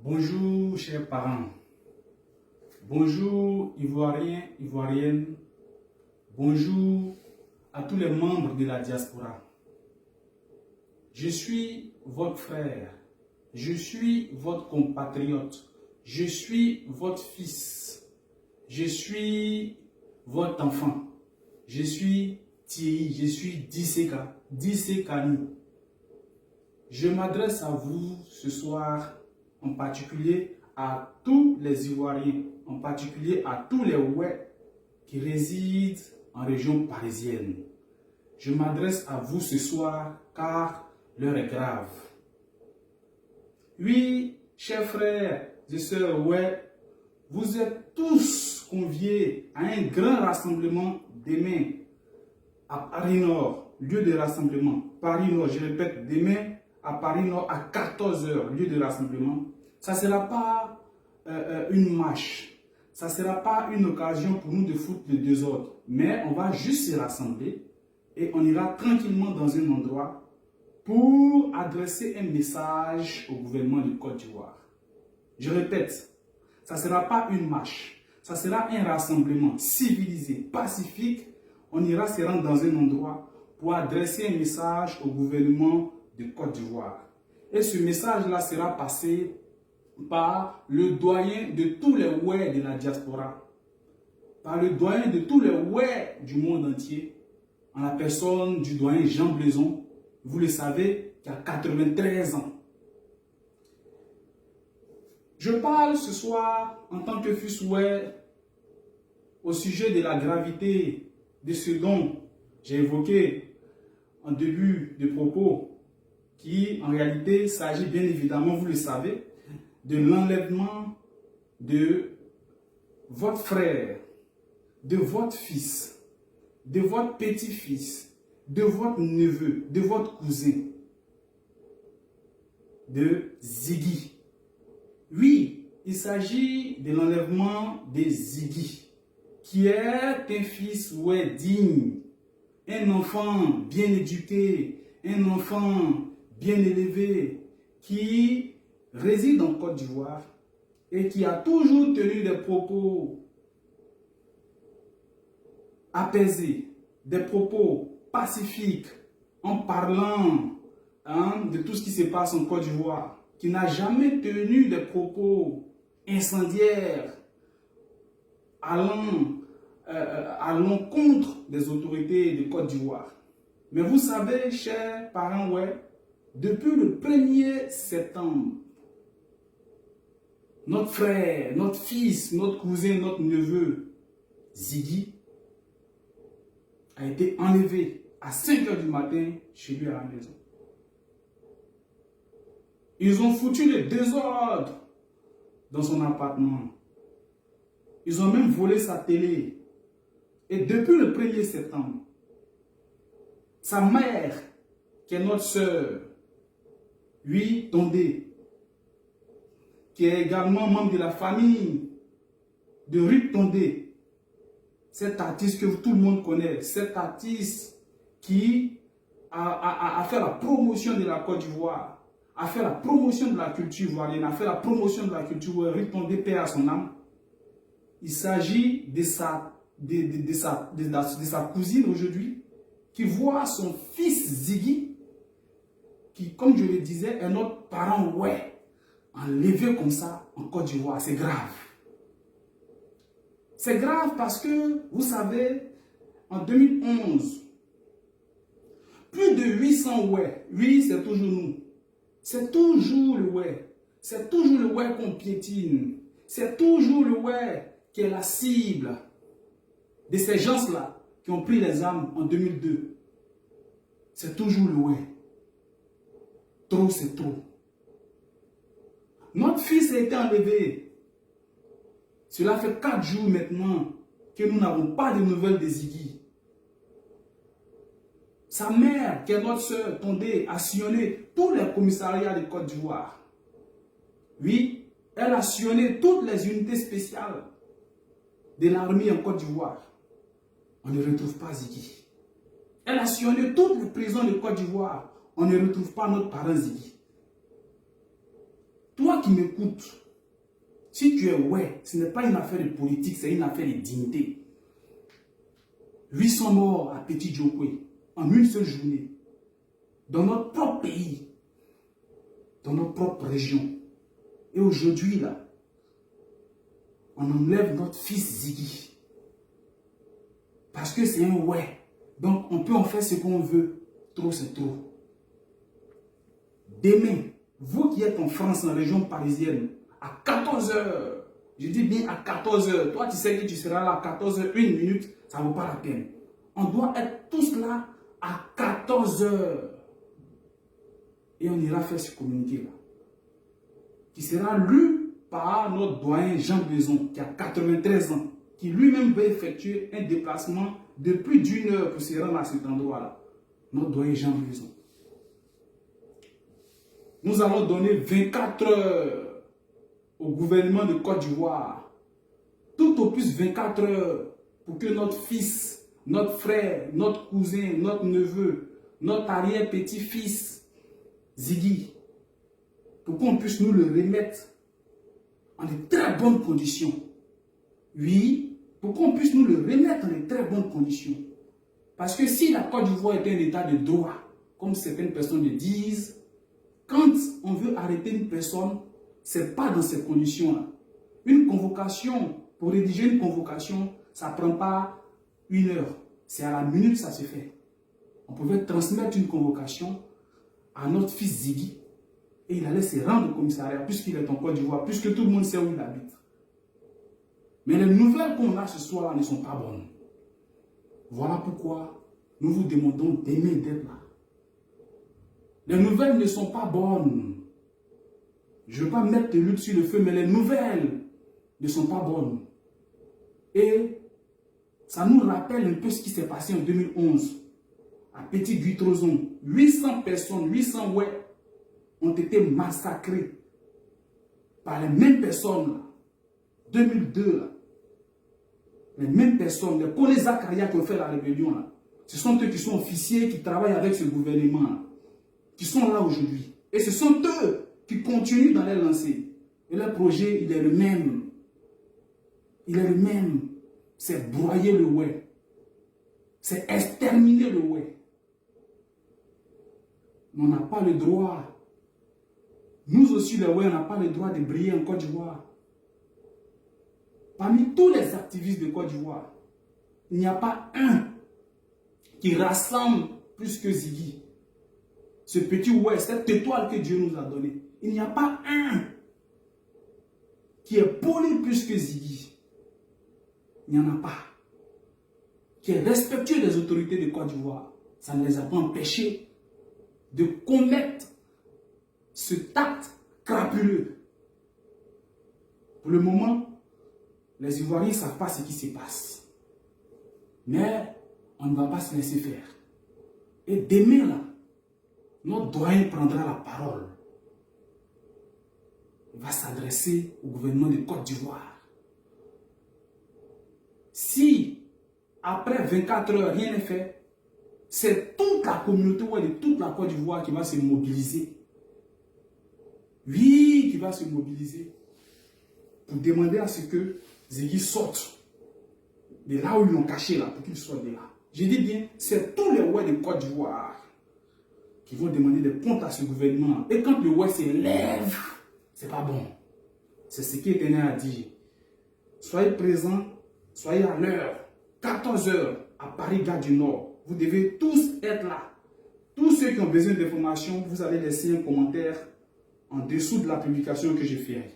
Bonjour chers parents, bonjour Ivoiriens, Ivoiriennes, bonjour à tous les membres de la diaspora. Je suis votre frère, je suis votre compatriote, je suis votre fils, je suis votre enfant, je suis Thierry, je suis Dissekani. Je m'adresse à vous ce soir, en particulier à tous les Ivoiriens, en particulier à tous les Ouais qui résident en région parisienne. Je m'adresse à vous ce soir car l'heure est grave. Oui, chers frères et sœurs Ouais, vous êtes tous conviés à un grand rassemblement demain à Paris Nord, lieu de rassemblement. Paris Nord, je répète, demain à Paris Nord à 14 h, lieu de rassemblement. Ça ne sera pas une marche, ça ne sera pas une occasion pour nous de foutre le désordre, mais on va juste se rassembler et on ira tranquillement dans un endroit pour adresser un message au gouvernement de Côte d'Ivoire. Je répète, ça ne sera pas une marche, ça sera un rassemblement civilisé, pacifique. On ira se rendre dans un endroit pour adresser un message au gouvernement de Côte d'Ivoire. Et ce message-là sera passé par le doyen de tous les Ouais de la diaspora, par le doyen de tous les Ouais du monde entier, en la personne du doyen Jean Blaison, vous le savez, qui a 93 ans. Je parle ce soir en tant que fils Ouais au sujet de la gravité de ce dont j'ai évoqué en début de propos, qui en réalité s'agit bien évidemment, vous le savez, de l'enlèvement de votre frère, de votre fils, de votre petit-fils, de votre neveu, de votre cousin, de Ziggy. Oui, il s'agit de l'enlèvement de Ziggy, qui est un fils digne, un enfant bien éduqué, un enfant bien élevé, qui réside en Côte d'Ivoire et qui a toujours tenu des propos apaisés, des propos pacifiques, en parlant de tout ce qui se passe en Côte d'Ivoire, qui n'a jamais tenu des propos incendiaires allant à l'encontre des autorités de Côte d'Ivoire. Mais vous savez, chers parents, depuis le 1er septembre, notre frère, notre fils, notre cousin, notre neveu, Ziggy, a été enlevé à 5 h du matin chez lui à la maison. Ils ont foutu le désordre dans son appartement. Ils ont même volé sa télé. Et depuis le 1er septembre, sa mère, qui est notre sœur, lui, Tondé, qui est également membre de la famille de Ruth Tondé, cet artiste que tout le monde connaît, cet artiste qui a fait la promotion de la Côte d'Ivoire, a fait la promotion de la culture ivoirienne, a fait la promotion de la culture ivoirienne, Ruth Tondé, paix à son âme. Il s'agit de sa cousine aujourd'hui, qui voit son fils Ziggy, qui, comme je le disais, est notre parent enlevé comme ça en Côte d'Ivoire. C'est grave. C'est grave parce que, vous savez, en 2011, plus de 800 oui, c'est toujours nous. C'est toujours le c'est toujours le qu'on piétine. C'est toujours le qui est la cible de ces gens-là qui ont pris les armes en 2002. C'est toujours le Trop, c'est trop. Notre fils a été enlevé. Cela fait 4 jours maintenant que nous n'avons pas de nouvelles de Ziggy. Sa mère, qui est notre sœur Tondé, a sillonné tous les commissariats de Côte d'Ivoire. Oui, elle a sillonné toutes les unités spéciales de l'armée en Côte d'Ivoire. On ne retrouve pas Ziggy. Elle a sillonné toutes les prisons de Côte d'Ivoire. On ne retrouve pas notre parent Ziggy. Toi qui m'écoutes, si tu es ouais, ce n'est pas une affaire de politique, c'est une affaire de dignité. 800 morts à Petit Djokwe en une seule journée, dans notre propre pays, dans notre propre région. Et aujourd'hui, là, on enlève notre fils Ziggy. Parce que c'est un ouais. Donc, on peut en faire ce qu'on veut. Trop, c'est trop. Demain, vous qui êtes en France, en région parisienne, à 14 h, je dis bien à 14 h, toi tu sais que tu seras là à 14 h, 1 minute, ça ne vaut pas la peine. On doit être tous là à 14 h. Et on ira faire ce communiqué-là. Qui sera lu par notre doyen Jean Blaison, qui a 93 ans, qui lui-même va effectuer un déplacement de plus d'1 heure pour se rendre à cet endroit-là. Notre doyen Jean Blaison. Nous allons donner 24 heures au gouvernement de Côte d'Ivoire. Tout au plus 24 heures pour que notre fils, notre frère, notre cousin, notre neveu, notre arrière-petit-fils, Ziggy, pour qu'on puisse nous le remettre en de très bonnes conditions. Oui, pour qu'on puisse nous le remettre en de très bonnes conditions. Parce que si la Côte d'Ivoire est un état de droit, comme certaines personnes le disent, quand on veut arrêter une personne, ce n'est pas dans ces conditions-là. Une convocation, pour rédiger une convocation, ça ne prend pas 1 heure. C'est à la minute que ça se fait. On pouvait transmettre une convocation à notre fils Ziggy et il allait se rendre au commissariat puisqu'il est en Côte d'Ivoire, puisque tout le monde sait où il habite. Mais les nouvelles qu'on a ce soir-là ne sont pas bonnes. Voilà pourquoi nous vous demandons d'aimer d'être là. Les nouvelles ne sont pas bonnes. Je ne veux pas mettre de l'huile sur le feu, mais les nouvelles ne sont pas bonnes. Et ça nous rappelle un peu ce qui s'est passé en 2011 à Petit Guitrozon. 800 personnes, 800 ouais, ont été massacrés par les mêmes personnes. 2002, là. Les mêmes personnes, les Kone Zakaria qui ont fait la rébellion, là. Ce sont eux qui sont officiers, qui travaillent avec ce gouvernement, là, qui sont là aujourd'hui. Et ce sont eux qui continuent dans les lancers. Et leur projet, il est le même. Il est le même. C'est broyer le ouais. C'est exterminer le ouais. Mais on n'a pas le droit. Nous aussi, les ouais, on n'a pas le droit de briller en Côte d'Ivoire. Parmi tous les activistes de Côte d'Ivoire, il n'y a pas un qui rassemble plus que Ziggy. Ce petit ouais, cette étoile que Dieu nous a donnée. Il n'y a pas un qui est poli plus que Ziggy. Il n'y en a pas. Qui est respectueux des autorités de Côte d'Ivoire. Ça ne les a pas empêchés de commettre cet acte crapuleux. Pour le moment, les Ivoiriens ne savent pas ce qui se passe. Mais on ne va pas se laisser faire. Et demain, là, notre doyen prendra la parole. Il va s'adresser au gouvernement de Côte d'Ivoire. Si, après 24 heures, rien n'est fait, c'est toute la communauté de toute la Côte d'Ivoire qui va se mobiliser. Oui, qui va se mobiliser pour demander à ce que Ziggy sorte de là où ils l'ont caché, là, pour qu'il sorte de là. Je dis bien, c'est tous les ouais de Côte d'Ivoire qui vont demander des comptes à ce gouvernement. Et quand le ouais s'élève, c'est pas bon. C'est ce qui est donné à dire. Soyez présents, soyez à l'heure. 14 h à Paris, Gare du Nord. Vous devez tous être là. Tous ceux qui ont besoin d'informations, vous allez laisser un commentaire en dessous de la publication que j'ai faite.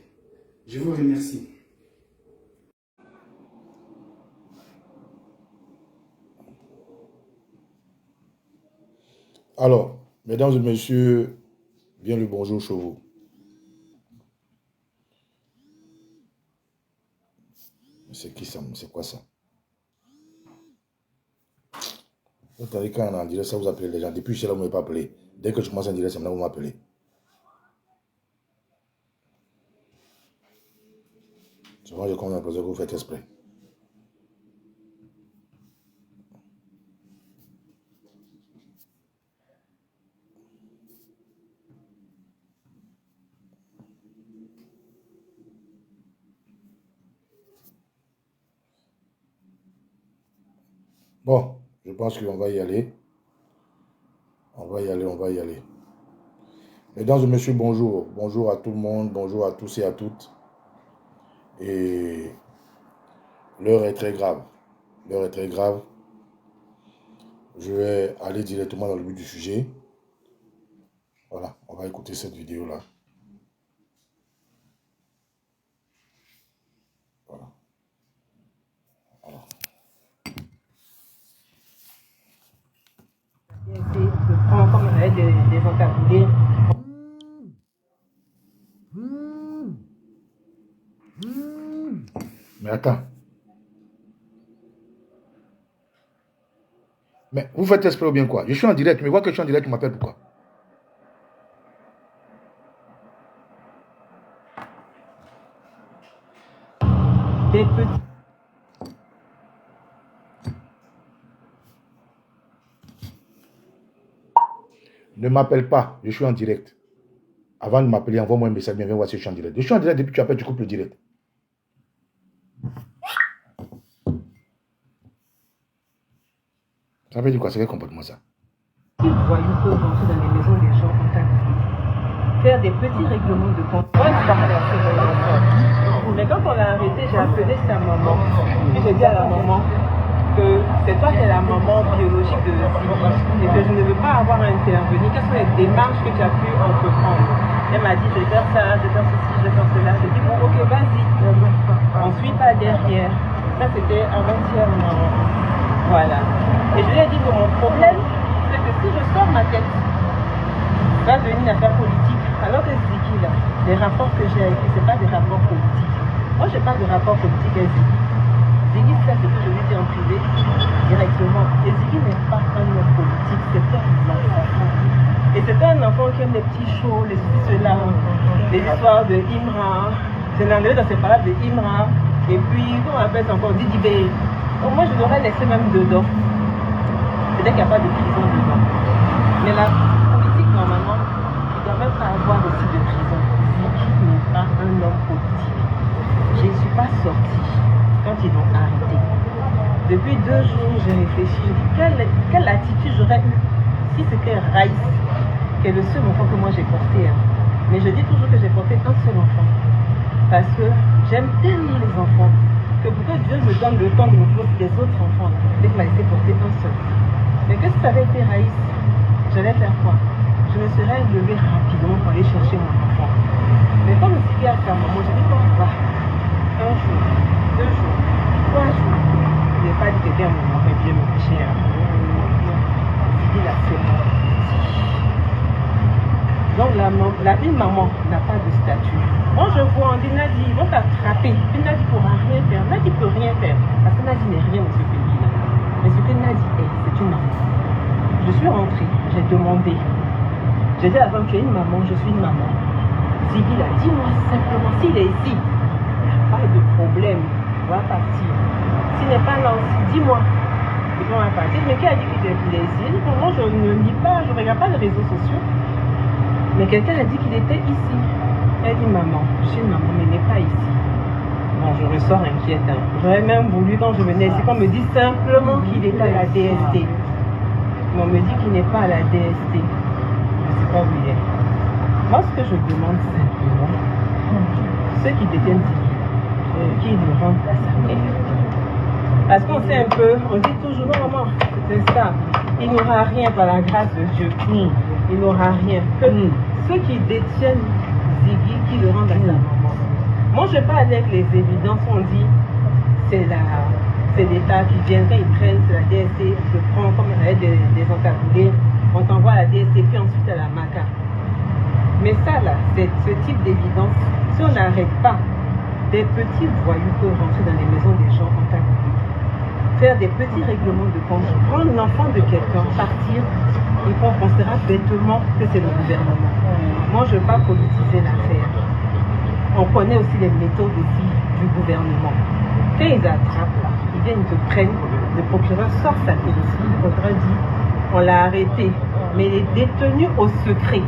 Je vous remercie. Alors, mesdames et messieurs, bien le bonjour chez vous. C'est qui ça? C'est quoi ça? Vous savez, quand on est en direct, ça vous appelez les gens. Depuis chez là, vous ne m'avez pas appelé. Dès que je commence en direct, c'est maintenant que vous m'appelez. Souvent, je commence à l'impression que vous faites exprès. Bon, je pense qu'on va y aller. On va y aller. Mesdames et messieurs, bonjour. Bonjour à tout le monde, bonjour à tous et à toutes. Et l'heure est très grave. L'heure est très grave. Je vais aller directement dans le but du sujet. Voilà, on va écouter cette vidéo-là. Voilà. Je prends comme des encagoulés. Mais attends. Mais vous faites exprès ou bien quoi? Je suis en direct, mais vois que je suis en direct, tu m'appelles pourquoi? Des petits. Ne m'appelle pas, je suis en direct. Avant de m'appeler, envoie-moi un message, viens voir si je suis en direct. Je suis en direct, depuis que tu appelles, tu coupes le direct. Ça veut dire quoi? C'est quel comportement ça? Ils voyous peuvent rentrer dans les maisons des gens en taxi. Faire des petits règlements de compte. Mais quand on l'a arrêté, j'ai appelé sa maman. Puis j'ai dit à la maman que c'est toi qui es la maman biologique de Ziggy et que je ne veux pas avoir à intervenir. Quelles sont les démarches que tu as pu entreprendre? Elle m'a dit, je vais faire ça, je vais faire ceci, je vais faire cela. J'ai dit, bon, ok, vas-y. On ne suit pas derrière. Ça, c'était avant-hier, maman. Voilà. Et je lui ai dit que mon problème, c'est que si je sors ma tête, va devenir une affaire politique. Alors que Ziggy, là, les rapports que j'ai avec lui, ce n'est pas des rapports politiques. Moi, je n'ai pas de rapport politique avec Ziggy. Ziggy, c'est ce que je lui dis en privé, directement. Et Ziggy n'est pas un homme politique, c'est un enfant. Et c'est un enfant qui aime les petits shows, les ceci, cela, les histoires de Imra. C'est l'anglais dans ces paroles de Imra. Et puis, comment on appelle ça encore, Didi B. Donc moi, je l'aurais laissé même dedans. C'est-à-dire qu'il n'y a pas de prison dedans. Mais la politique, normalement, il ne doit même pas avoir aussi de prison. Ziggy n'est pas un homme politique. Je ne suis pas sortie quand ils l'ont arrêté. Depuis 2 jours, j'ai réfléchi. Quelle attitude j'aurais eue si c'était Raïs, qui est le seul enfant que moi j'ai porté. Mais je dis toujours que j'ai porté un seul enfant. Parce que j'aime tellement les enfants que pour que Dieu me donne le temps de me porter des autres enfants, dès qu'il m'a laissé porter un seul. Mais que si ça avait été Raïs, j'allais faire quoi? Je me serais levée rapidement pour aller chercher mon enfant. Mais comme je suis à sa maman, je dis qu'on va. 1 jour, 2 jours, 3 jours. Je n'ai pas dit que bien mon enfant vient me coucher. Je dis là, c'est moi. Donc une maman n'a pas de statut. Moi je vois, on dit Nadi, ils vont t'attraper. Puis Nadi ne pourra rien faire. Nadi ne peut rien faire. Parce que Nadi n'est rien dans ce pays-là. Mais ce que Nadi est, c'est une maman. Je suis rentrée, j'ai demandé. J'ai dit à la femme, tu es une maman, je suis une maman. Ziggy là, dis-moi simplement, s'il est ici, il n'y a pas de problème, on va partir. S'il n'est pas là aussi, dis-moi. Et puis on va partir. Mais qui a dit qu'il est ici? Pour moi, je ne lis pas, je ne regarde pas les réseaux sociaux. Mais quelqu'un a dit qu'il était ici. Elle dit, maman, je suis une maman, mais il n'est pas ici. Bon, je ressors inquiète. J'aurais même voulu, quand je venais ici, qu'on me dise simplement qu'il est à la DST. Mais on me dit qu'il n'est pas à la DST. Je ne sais pas où il est. Moi, ce que je demande simplement, ceux qui détiennent Ziggy, qu'ils le rendent à sa mère. Parce qu'on sait un peu, on dit toujours, non maman, c'est ça. Il n'aura rien par la grâce de Dieu. Il n'aura rien. Que ceux qui détiennent Ziggy, qui le rendent à sa maman. Moi, je parle avec les évidences, on dit, c'est l'État qui vient, quand ils prennent, c'est la DST, on te prend comme des encagoulés, on t'envoie à la DST, puis ensuite à la MACA. Mais ça, là, c'est ce type d'évidence. Si on n'arrête pas, des petits voyous peuvent rentrer dans les maisons des gens en encagoulés. Faire des petits règlements de compte, prendre l'enfant de quelqu'un, partir, et qu'on considérera bêtement que c'est le gouvernement. Moi, je ne veux pas politiser l'affaire. On connaît aussi les méthodes aussi du gouvernement. Quand ils attrapent là, ils viennent, ils te prennent, le procureur sort sa téléphone, le procureur dit, on l'a arrêté, mais il est détenu au secret.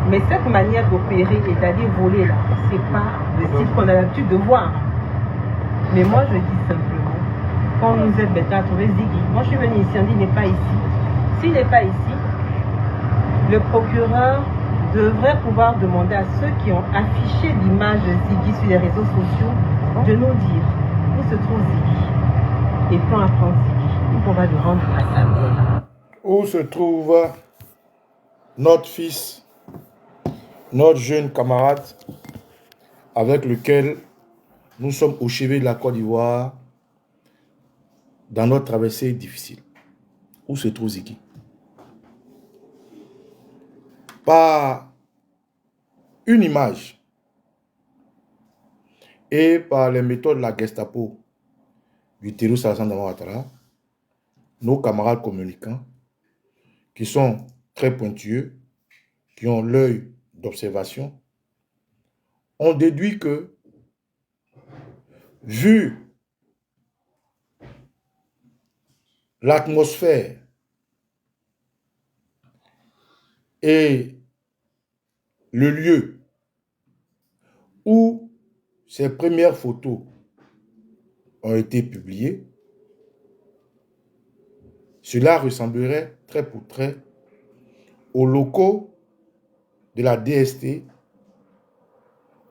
Mais cette manière d'opérer et d'aller voler là, c'est pas le type qu'on a l'habitude de voir. Mais moi, je dis simplement, quand nous êtes bêta à trouver Ziggy. Moi, je suis venu ici, on dit il n'est pas ici. S'il n'est pas ici, le procureur devrait pouvoir demander à ceux qui ont affiché l'image de Ziggy sur les réseaux sociaux de nous dire où se trouve Ziggy et quand apprendre Ziggy. Et qu'on va le rendre à sa mère. Où se trouve notre fils, notre jeune camarade avec lequel nous sommes au chevet de la Côte d'Ivoire dans notre traversée difficile. Où se trouve Ziggy? Par une image et par les méthodes de la Gestapo du terroriste Alassane Dramane Ouattara, nos camarades communicants qui sont très pointueux, qui ont l'œil d'observation, ont déduit que, vu l'atmosphère et le lieu où ces premières photos ont été publiées, cela ressemblerait trait pour trait aux locaux de la DST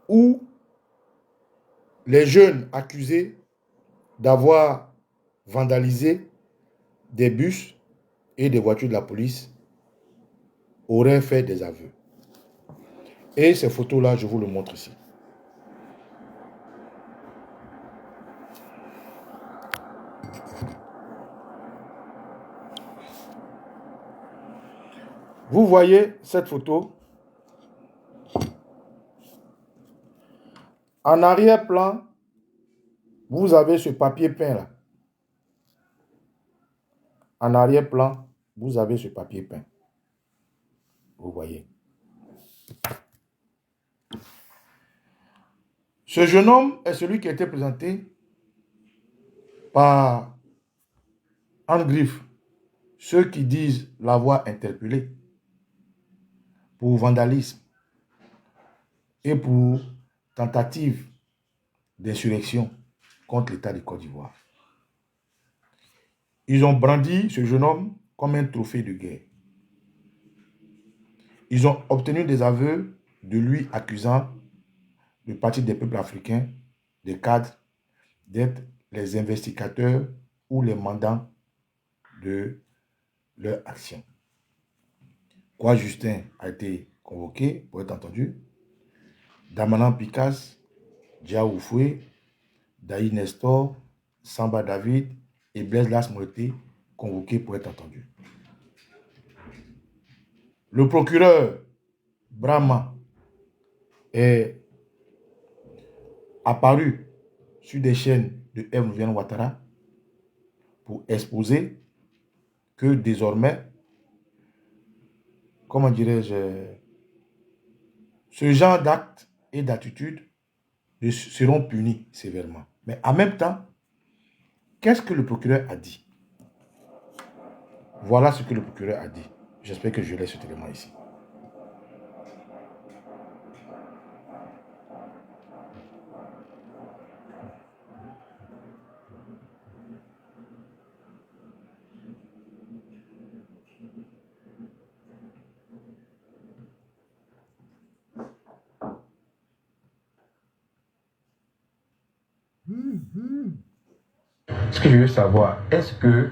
où les jeunes accusés d'avoir vandalisé des bus et des voitures de la police auraient fait des aveux. Et ces photos-là, je vous le montre ici. Vous voyez cette photo? En arrière-plan, vous avez ce papier peint là. En arrière-plan, vous avez ce papier peint. Vous voyez. Ce jeune homme est celui qui a été présenté par Anne Griffe, ceux qui disent l'avoir interpellé pour vandalisme et pour tentative d'insurrection contre l'État de Côte d'Ivoire. Ils ont brandi ce jeune homme comme un trophée de guerre. Ils ont obtenu des aveux de lui accusant le Parti des peuples africains, des cadres, d'être les investigateurs ou les mandants de leur action. Kwa Justin a été convoqué pour être entendu. Damanan Picasse, Diaw Foué, Daï Nestor, Samba David et Blaise Las ont été convoqués pour être entendus. Le procureur Brahma est apparu sur des chaînes de Eve Viviane Ouattara pour exposer que désormais, comment dirais-je, ce genre d'actes et d'attitudes seront punis sévèrement. Mais en même temps, qu'est-ce que le procureur a dit? Voilà ce que le procureur a dit. J'espère que je laisse cet élément ici. Ce que je veux savoir, est-ce que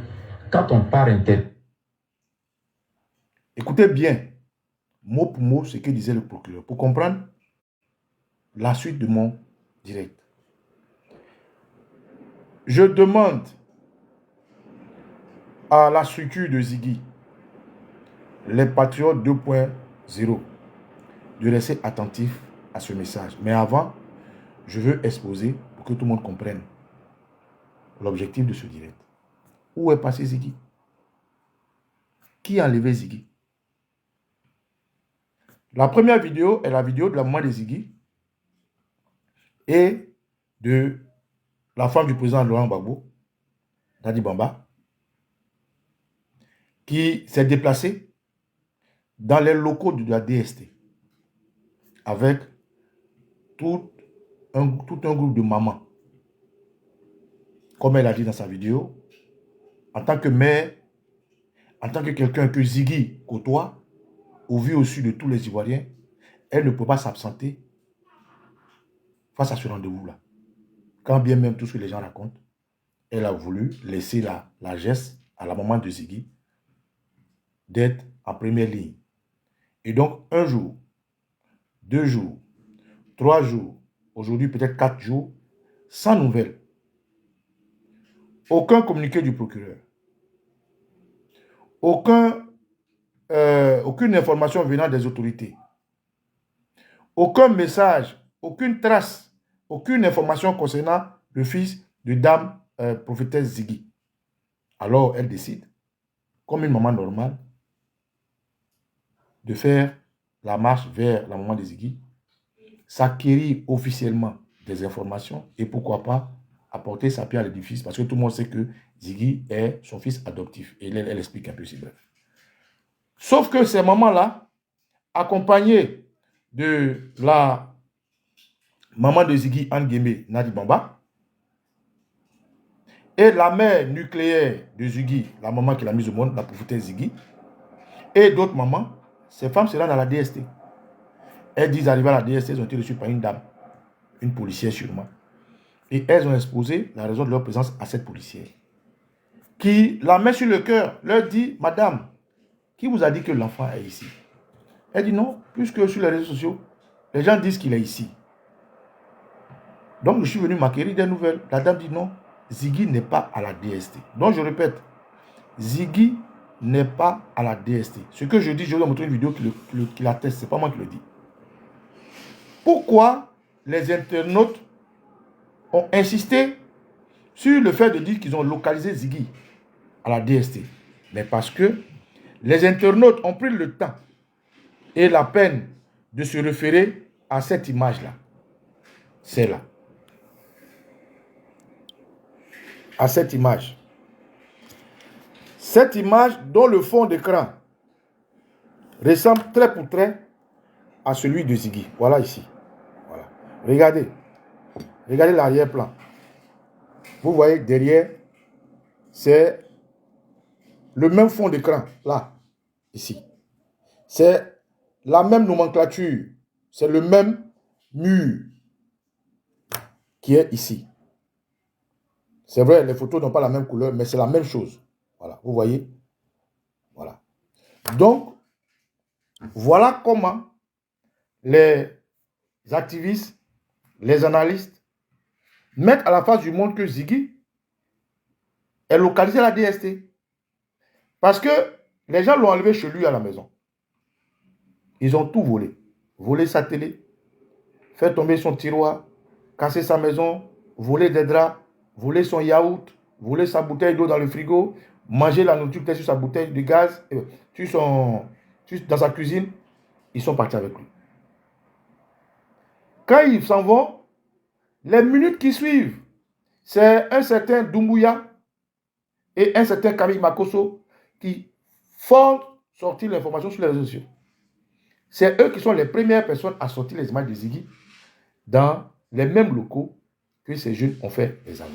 quand on part Écoutez bien, mot pour mot, ce que disait le procureur, pour comprendre la suite de mon direct. Je demande à la structure de Ziggy, les Patriotes 2.0, de rester attentif à ce message. Mais avant, je veux exposer pour que tout le monde comprenne l'objectif de ce direct. Où est passé Ziggy? Qui a enlevé Ziggy? La première vidéo est la vidéo de la maman de Ziggy et de la femme du président Laurent Gbagbo, Dadi Bamba, qui s'est déplacée dans les locaux de la DST avec tout un groupe de mamans comme elle a dit dans sa vidéo, en tant que mère, en tant que quelqu'un que Ziggy côtoie, au vu au-dessus de tous les Ivoiriens, elle ne peut pas s'absenter face à ce rendez-vous-là. Quand bien même tout ce que les gens racontent, elle a voulu laisser la geste à la maman de Ziggy d'être en première ligne. Et donc, 1 jour, 2 jours, 3 jours, aujourd'hui peut-être 4 jours, sans nouvelles. Aucun communiqué du procureur. Aucune information venant des autorités. Aucun message, aucune trace, aucune information concernant le fils de dame prophétesse Ziggy. Alors, elle décide, comme une maman normale, de faire la marche vers la maman de Ziggy, s'acquérir officiellement des informations et pourquoi pas apporter sa pierre à l'édifice parce que tout le monde sait que Ziggy est son fils adoptif. Et elle explique un peu si bref. Sauf que ces mamans-là, accompagnées de la maman de Ziggy, Anne Guémé, Nadi Bamba, et la mère nucléaire de Ziggy, la maman qui l'a mise au monde, la prophétesse Ziggy, et d'autres mamans, ces femmes se rendent à la DST. Elles disent arriver à la DST, elles ont été reçues par une dame, une policière sûrement. Et elles ont exposé la raison de leur présence à cette policière. Qui la met sur le cœur, leur dit, madame, qui vous a dit que l'enfant est ici? Elle dit non, puisque sur les réseaux sociaux, les gens disent qu'il est ici. Donc je suis venu m'acquérir des nouvelles. La dame dit non, Ziggy n'est pas à la DST. Donc je répète, Ziggy n'est pas à la DST. Ce que je dis, je vais vous montrer une vidéo qui l'atteste, ce n'est pas moi qui le dis. Pourquoi les internautes ont insisté sur le fait de dire qu'ils ont localisé Ziggy à la DST? Mais parce que les internautes ont pris le temps et la peine de se référer à cette image-là. C'est là. À cette image. Cette image dont le fond d'écran ressemble trait pour trait à celui de Ziggy. Voilà ici. Voilà. Regardez. Regardez l'arrière-plan. Vous voyez derrière, c'est le même fond d'écran. Là. Ici. C'est la même nomenclature. C'est le même mur qui est ici. C'est vrai, les photos n'ont pas la même couleur, mais c'est la même chose. Voilà, vous voyez? Voilà. Donc, voilà comment les activistes, les analystes mettent à la face du monde que Ziggy est localisé à la DST. Parce que les gens l'ont enlevé chez lui à la maison. Ils ont tout volé. Volé sa télé, fait tomber son tiroir, casser sa maison, voler des draps, voler son yaourt, voler sa bouteille d'eau dans le frigo, manger la nourriture qui est sur sa bouteille de gaz, dans sa cuisine. Ils sont partis avec lui. Quand ils s'en vont, les minutes qui suivent, c'est un certain Doumbouya et un certain Camille Makosso qui font sortir l'information sur les réseaux sociaux. C'est eux qui sont les premières personnes à sortir les images de Ziggy dans les mêmes locaux que ces jeunes ont fait des années.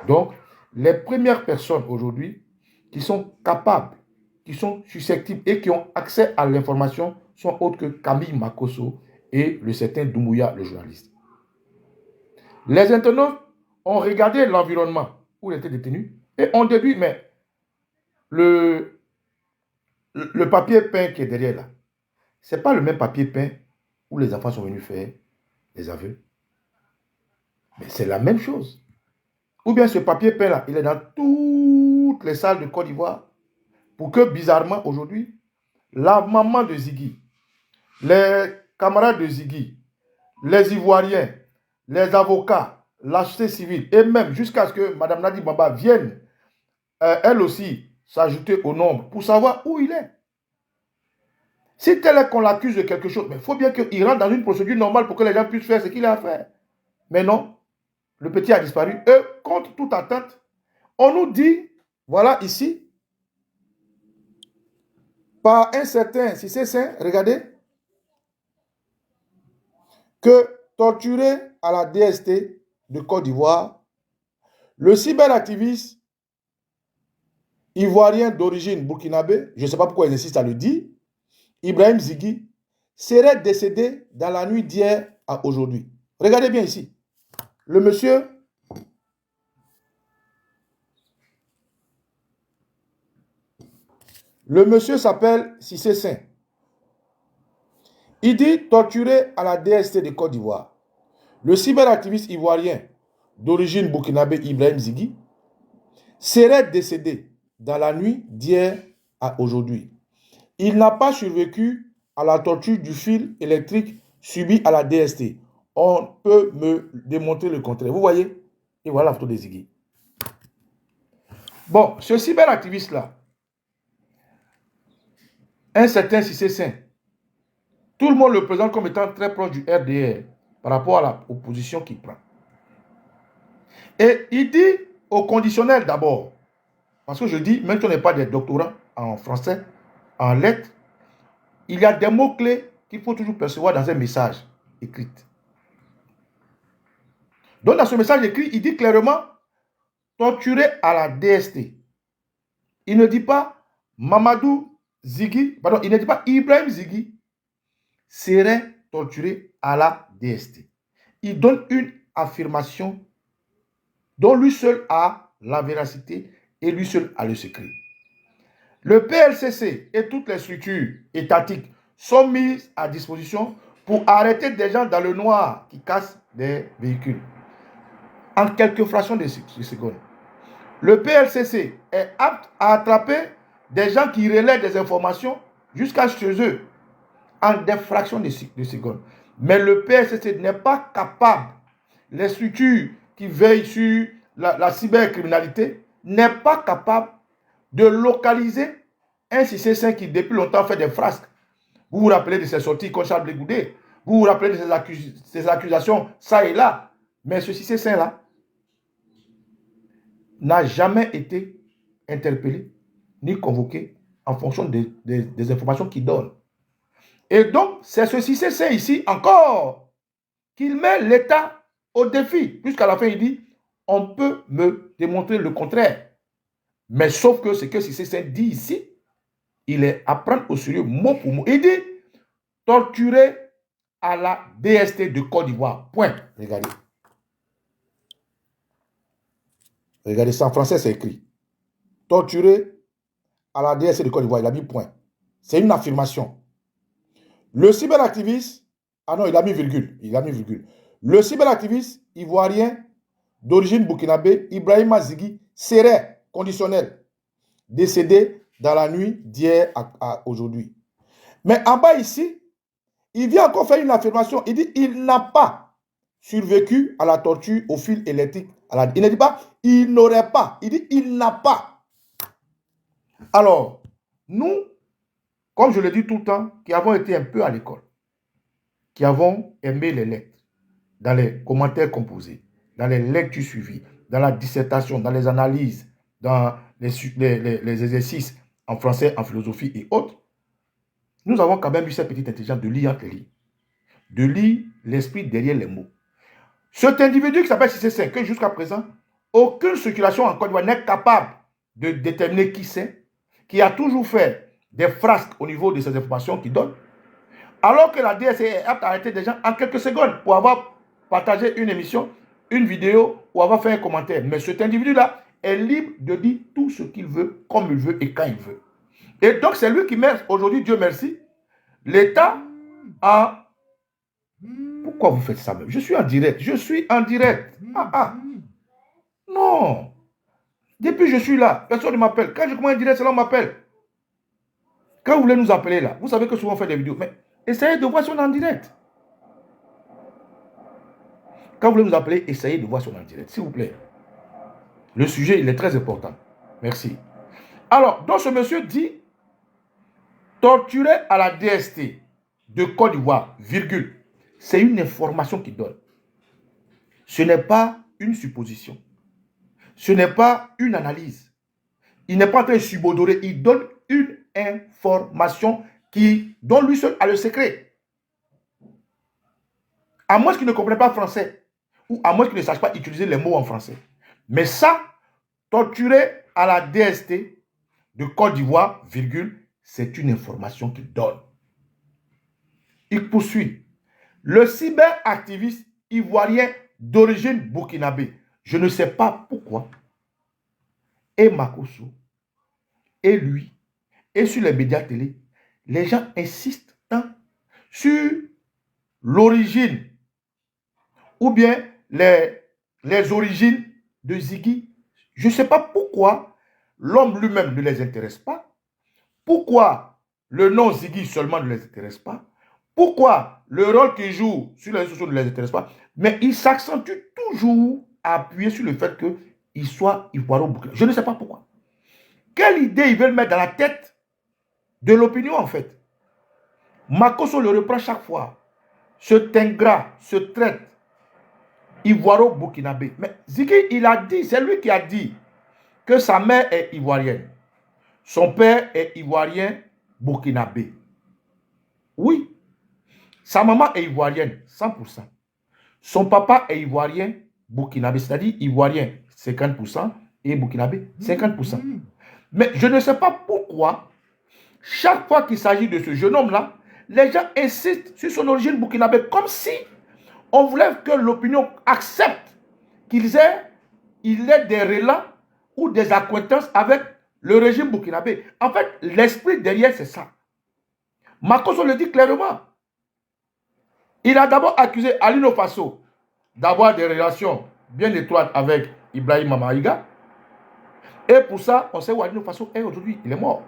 Donc, les premières personnes aujourd'hui qui sont capables, qui sont susceptibles et qui ont accès à l'information sont autres que Camille Makosso et le certain Doumbouya, le journaliste. Les internautes ont regardé l'environnement où il était détenu et ont déduit, mais le papier peint qui est derrière là, ce n'est pas le même papier peint où les enfants sont venus faire les aveux. Mais c'est la même chose. Ou bien ce papier peint là, il est dans toutes les salles de Côte d'Ivoire pour que bizarrement aujourd'hui, la maman de Ziggy, les camarades de Ziggy, les Ivoiriens, les avocats, la société civile et même jusqu'à ce que Mme Nadi Bamba vienne elle aussi s'ajouter au nombre pour savoir où il est. Si tel est qu'on l'accuse de quelque chose, mais il faut bien qu'il rentre dans une procédure normale pour que les gens puissent faire ce qu'il a à faire. Mais non, le petit a disparu. Eux, contre toute attente, on nous dit, voilà ici, par un certain, si c'est saint, regardez, que torturé à la DST de Côte d'Ivoire, Le cyberactiviste ivoirien d'origine burkinabé, je ne sais pas pourquoi il insiste à le dire, Ibrahim Zighi, serait décédé dans la nuit d'hier à aujourd'hui. Regardez bien ici. Le monsieur s'appelle Cissé Saint. Il dit torturé à la DST de Côte d'Ivoire. Le cyberactiviste ivoirien d'origine burkinabé Ibrahim Zighi serait décédé dans la nuit d'hier à aujourd'hui. Il n'a pas survécu à la torture du fil électrique subi à la DST. On peut me démontrer le contraire. Vous voyez? Et voilà la photo de Zighi. Bon, ce cyberactiviste-là, un certain Cissé Saint, tout le monde le présente comme étant très proche du RDR par rapport à l'opposition qu'il prend. Et il dit au conditionnel d'abord, parce que je dis, même si on n'est pas des doctorants en français, en lettres, il y a des mots-clés qu'il faut toujours percevoir dans un message écrit. Donc dans ce message écrit, il dit clairement torturé à la DST. Il ne dit pas Mamadou Zighi, pardon, il ne dit pas Ibrahim Zighi serait torturé à la DST. Il donne une affirmation dont lui seul a la véracité et lui seul a le secret. Le PLCC et toutes les structures étatiques sont mises à disposition pour arrêter des gens dans le noir qui cassent des véhicules. En quelques fractions de secondes. Le PLCC est apte à attraper des gens qui relaient des informations jusqu'à chez eux en des fractions de secondes. Mais le PLCC n'est pas capable, les structures qui veillent sur la cybercriminalité, n'est pas capable de localiser un Cissé Saint qui depuis longtemps fait des frasques. Vous vous rappelez de ses sorties contre Charles Blé Goudé. Vous vous rappelez de ses accusations, ça et là. Mais ce Cissé Saint-là n'a jamais été interpellé ni convoqué en fonction des informations qu'il donne. Et donc, c'est ce Cissé Saint ici encore qu'il met l'État au défi. Puisqu'à la fin, il dit, on peut me démontrer le contraire. Mais sauf que ce que Cissé Saint dit ici, il est à prendre au sérieux mot pour mot. Il dit, torturé à la DST de Côte d'Ivoire. Point. Regardez. Regardez ça, en français, c'est écrit. Torturé à la DST de Côte d'Ivoire. Il a mis point. C'est une affirmation. Le cyberactiviste, ah non, il a mis virgule. Il a mis virgule. Le cyberactiviste ivoirien d'origine burkinabé, Ibrahim Zighi, serait conditionnel, décédé dans la nuit d'hier à aujourd'hui. Mais en bas ici, il vient encore faire une affirmation. Il dit il n'a pas survécu à la torture au fil électrique. Il ne dit pas il n'aurait pas. Il dit il n'a pas. Alors, nous, comme je le dis tout le temps, qui avons été un peu à l'école, qui avons aimé les lettres, dans les commentaires composés, dans les lectures suivies, dans la dissertation, dans les analyses, dans les exercices en français, en philosophie et autres, nous avons quand même eu cette petite intelligence de lire entre les lignes, de lire l'esprit derrière les mots. Cet individu qui s'appelle Cissé Saint, que jusqu'à présent, aucune circulation en Côte d'Ivoire n'est capable de déterminer qui c'est, qui a toujours fait des frasques au niveau de ces informations qu'il donne, alors que la DSC est apte à arrêter des gens en quelques secondes pour avoir partagé une émission, une vidéo ou avoir fait un commentaire. Mais cet individu-là est libre de dire tout ce qu'il veut, comme il veut et quand il veut. Et donc, c'est lui qui met aujourd'hui, Dieu merci, l'État à... Pourquoi vous faites ça même? Je suis en direct. Je suis en direct. Non. Depuis je suis là, personne ne m'appelle. Quand je commence en direct, c'est là on m'appelle. Quand vous voulez nous appeler là, vous savez que souvent on fait des vidéos. Mais essayez de voir si on est en direct. Quand vous voulez nous appeler, essayez de voir si on est en direct, s'il vous plaît. Le sujet, il est très important. Merci. Alors, donc ce monsieur dit, torturé à la DST de Côte d'Ivoire, virgule. C'est une information qu'il donne. Ce n'est pas une supposition. Ce n'est pas une analyse. Il n'est pas en train de subodorer. Il donne une information dont lui seul a le secret. À moins qu'il ne comprenne pas français ou à moins qu'il ne sache pas utiliser les mots en français. Mais ça, torturé à la DST de Côte d'Ivoire, virgule, c'est une information qu'il donne. Il poursuit. Le cyberactiviste ivoirien d'origine burkinabé, je ne sais pas pourquoi, et Makosso, et lui, et sur les médias télé, les gens insistent tant sur l'origine ou bien les origines de Ziggy. Je ne sais pas pourquoi l'homme lui-même ne les intéresse pas. Pourquoi le nom Ziggy seulement ne les intéresse pas. Pourquoi le rôle qu'il joue sur les réseaux sociaux ne les intéresse pas. Mais il s'accentue toujours à appuyer sur le fait qu'il soit ivoiro-burkinabé. Je ne sais pas pourquoi. Quelle idée ils veulent mettre dans la tête de l'opinion en fait. Makosso le reprend chaque fois. Ce ingrat se traite ivoiro-burkinabé. Mais Ziggy, il a dit, c'est lui qui a dit que sa mère est ivoirienne. Son père est ivoirien burkinabé. Oui. Sa maman est ivoirienne, 100%. Son papa est ivoirien burkinabé, c'est-à-dire ivoirien, 50%, et burkinabé, 50%. Mais je ne sais pas pourquoi, chaque fois qu'il s'agit de ce jeune homme-là, les gens insistent sur son origine burkinabé, comme si on voulait que l'opinion accepte qu'il ait des relats ou des acquaintances avec le régime burkinabé. En fait, l'esprit derrière, c'est ça. Makosso le dit clairement. Il a d'abord accusé Alino Faso d'avoir des relations bien étroites avec Ibrahim Maïga. Et pour ça, on sait où Alino Faso est aujourd'hui. Il est mort.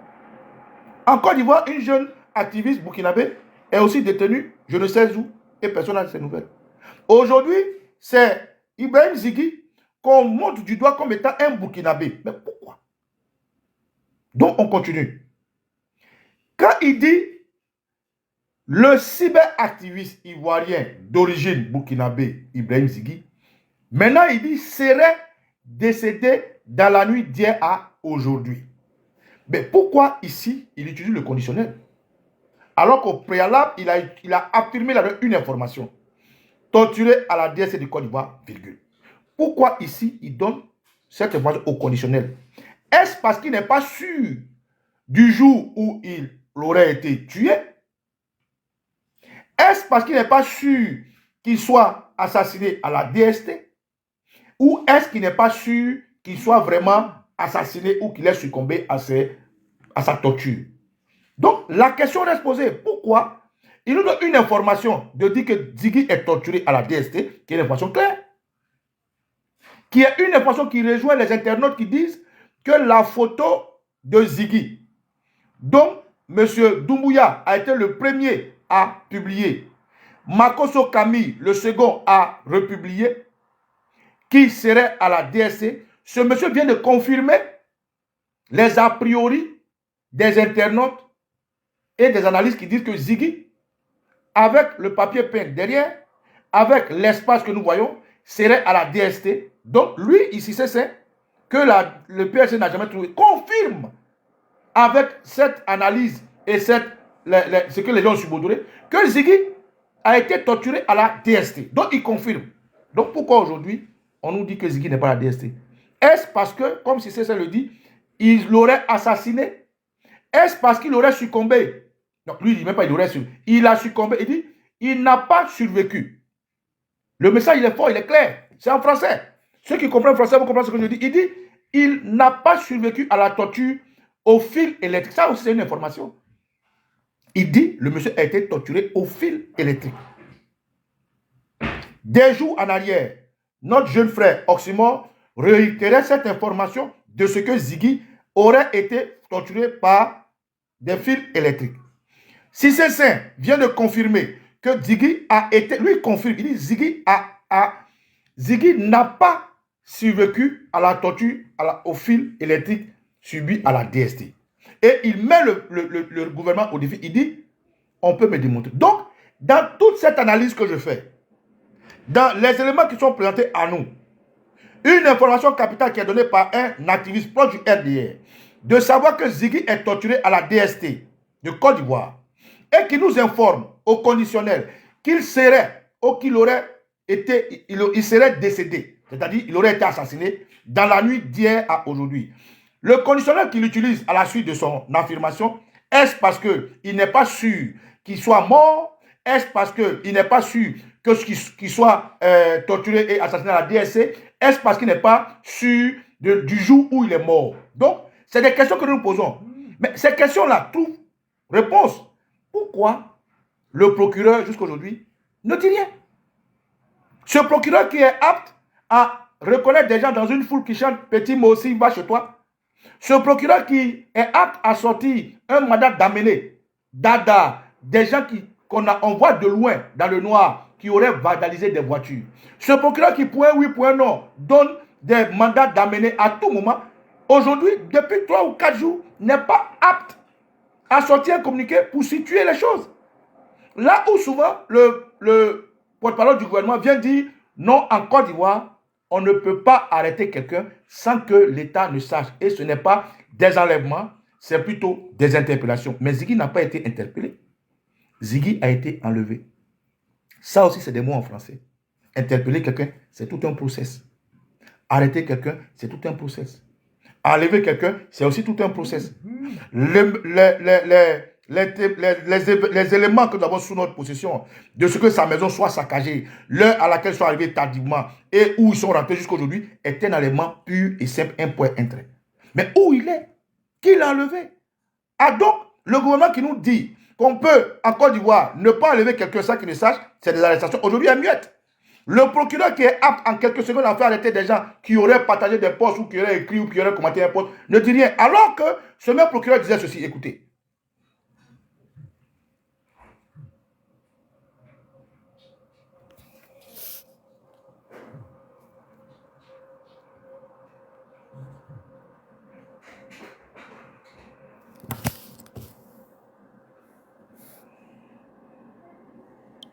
En Côte d'Ivoire, une jeune activiste burkinabé est aussi détenue, je ne sais où, et personne n'a ces nouvelles. Aujourd'hui, c'est Ibrahim Ziggy qu'on montre du doigt comme étant un burkinabé. Mais pourquoi? Donc, on continue. Quand il dit le cyberactiviste ivoirien d'origine burkinabé, Ibrahim Ziggy, maintenant il dit serait décédé dans la nuit d'hier à aujourd'hui. Mais pourquoi ici il utilise le conditionnel? Alors qu'au préalable, il a affirmé une information. Torturé à la DSC du Côte d'Ivoire, virgule. Pourquoi ici il donne cette information au conditionnel? Est-ce parce qu'il n'est pas sûr du jour où il aurait été tué? Est-ce parce qu'il n'est pas sûr qu'il soit assassiné à la DST? Ou est-ce qu'il n'est pas sûr qu'il soit vraiment assassiné ou qu'il ait succombé à sa torture? Donc, la question reste posée. Pourquoi il nous donne une information de dire que Ziggy est torturé à la DST, qui est une information claire, qui est une information qui rejoint les internautes qui disent que la photo de Ziggy, dont M. Doumbouya a été le premier à publier, Makosso Camille, le second, a republié, qui serait à la DSC, ce monsieur vient de confirmer les a priori des internautes et des analystes qui disent que Ziggy, avec le papier peint derrière, avec l'espace que nous voyons, serait à la DST. Donc, lui, ici, c'est que le PSC n'a jamais trouvé. Confirme avec cette analyse et ce que les gens ont subodoré, que Ziggy a été torturé à la DST. Donc, il confirme. Donc, pourquoi aujourd'hui, on nous dit que Ziggy n'est pas à la DST? Est-ce parce que, comme si c'est le dit, il l'aurait assassiné? Est-ce parce qu'il aurait succombé? Donc, lui, il ne dit même pas il aurait succombé. Il a succombé. Il dit, il n'a pas survécu. Le message, il est fort, il est clair. C'est en français. Ceux qui comprennent français vont comprendre ce que je dis. Il dit, il n'a pas survécu à la torture au fil électrique. Ça aussi, c'est une information. Il dit, le monsieur a été torturé au fil électrique. Des jours en arrière, notre jeune frère Oxymore réitérait cette information de ce que Ziggy aurait été torturé par des fils électriques. Cissé Saint vient de confirmer que Ziggy a été, lui confirme, il dit Ziggy n'a pas survécu à la torture au fil électrique subi à la DST. Et il met le gouvernement au défi, il dit, on peut me démontrer. Donc, dans toute cette analyse que je fais, dans les éléments qui sont présentés à nous, une information capitale qui est donnée par un activiste proche du RDR, de savoir que Ziggy est torturé à la DST de Côte d'Ivoire, et qui nous informe au conditionnel qu'il serait ou qu'il aurait été, il serait décédé C'est-à-dire, il aurait été assassiné dans la nuit d'hier à aujourd'hui. Le conditionnel qu'il utilise à la suite de son affirmation, est-ce parce qu'il n'est pas sûr qu'il soit mort? Est-ce parce qu'il n'est pas sûr qu'il soit torturé et assassiné à la DSC? Est-ce parce qu'il n'est pas sûr du jour où il est mort? Donc, c'est des questions que nous nous posons. Mais ces questions-là trouvent réponse. Pourquoi le procureur, jusqu'à aujourd'hui, ne dit rien? Ce procureur qui est apte à reconnaître des gens dans une foule qui chante « Petit mot aussi, va chez toi ». Ce procureur qui est apte à sortir un mandat d'amener, dada, des gens qu'on voit de loin dans le noir, qui auraient vandalisé des voitures. Ce procureur qui, point oui, point non, donne des mandats d'amener à tout moment, aujourd'hui, depuis 3 ou 4 jours, n'est pas apte à sortir un communiqué pour situer les choses. Là où souvent le porte-parole du gouvernement vient dire non, en Côte d'Ivoire, on ne peut pas arrêter quelqu'un sans que l'État ne sache. Et ce n'est pas des enlèvements, c'est plutôt des interpellations. Mais Ziggy n'a pas été interpellé. Ziggy a été enlevé. Ça aussi, c'est des mots en français. Interpeller quelqu'un, c'est tout un process. Arrêter quelqu'un, c'est tout un process. Enlever quelqu'un, c'est aussi tout un process. Les éléments que nous avons sous notre possession, de ce que sa maison soit saccagée, l'heure à laquelle ils sont arrivés tardivement et où ils sont rentrés jusqu'à aujourd'hui, est un élément pur et simple, un point, un trait. Mais où il est? Qui l'a enlevé? Ah donc, le gouvernement qui nous dit qu'on peut, en Côte d'Ivoire, ne pas enlever quelqu'un sans qu'il ne sache, c'est des arrestations. Aujourd'hui, il y a muette. Le procureur qui est apte en quelques secondes à faire arrêter des gens qui auraient partagé des posts ou qui auraient écrit ou qui auraient commenté un post ne dit rien. Alors que ce même procureur disait ceci, écoutez.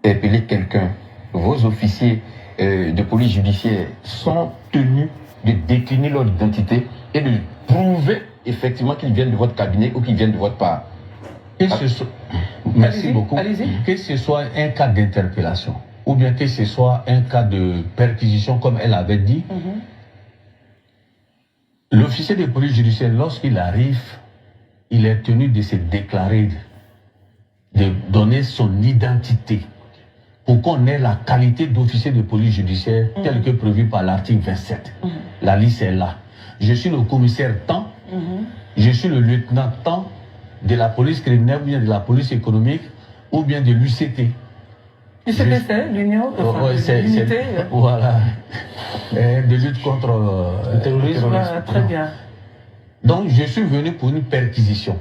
Interpeller quelqu'un, vos officiers de police judiciaire sont tenus de décliner leur identité et de prouver effectivement qu'ils viennent de votre cabinet ou qu'ils viennent de votre part. Merci beaucoup. Que ce soit un cas d'interpellation ou bien que ce soit un cas de perquisition comme elle avait dit, l'officier de police judiciaire, lorsqu'il arrive, il est tenu de se déclarer, de donner son identité pour qu'on ait la qualité d'officier de police judiciaire telle que prévue par l'article 27. La liste est là. Je suis le commissaire tant, je suis le lieutenant tant de la police criminelle ou bien de la police économique ou bien de l'UCT. UCT, c'est l'Union l'unité voilà, de lutte contre le terrorisme. Très bien. Donc je suis venu pour une perquisition.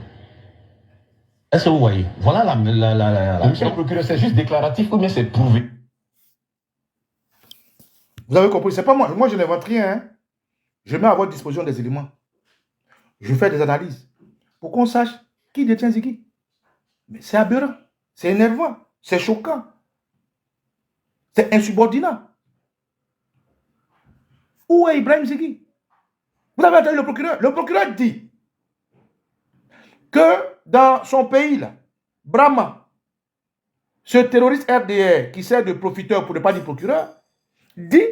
Est-ce que vous voyez? Voilà Monsieur le procureur, c'est juste déclaratif ou bien c'est prouvé? Vous avez compris, c'est pas moi. Moi, je n'invente rien. Hein. Je mets à votre disposition des éléments. Je fais des analyses pour qu'on sache qui détient Ziggy. Mais c'est aberrant, c'est énervant, c'est choquant, c'est insubordinat. Où est Ibrahim Ziggy? Vous avez entendu le procureur? Le procureur dit que dans son pays, là, Brahma, ce terroriste RDR qui sert de profiteur pour ne pas dire procureur, dit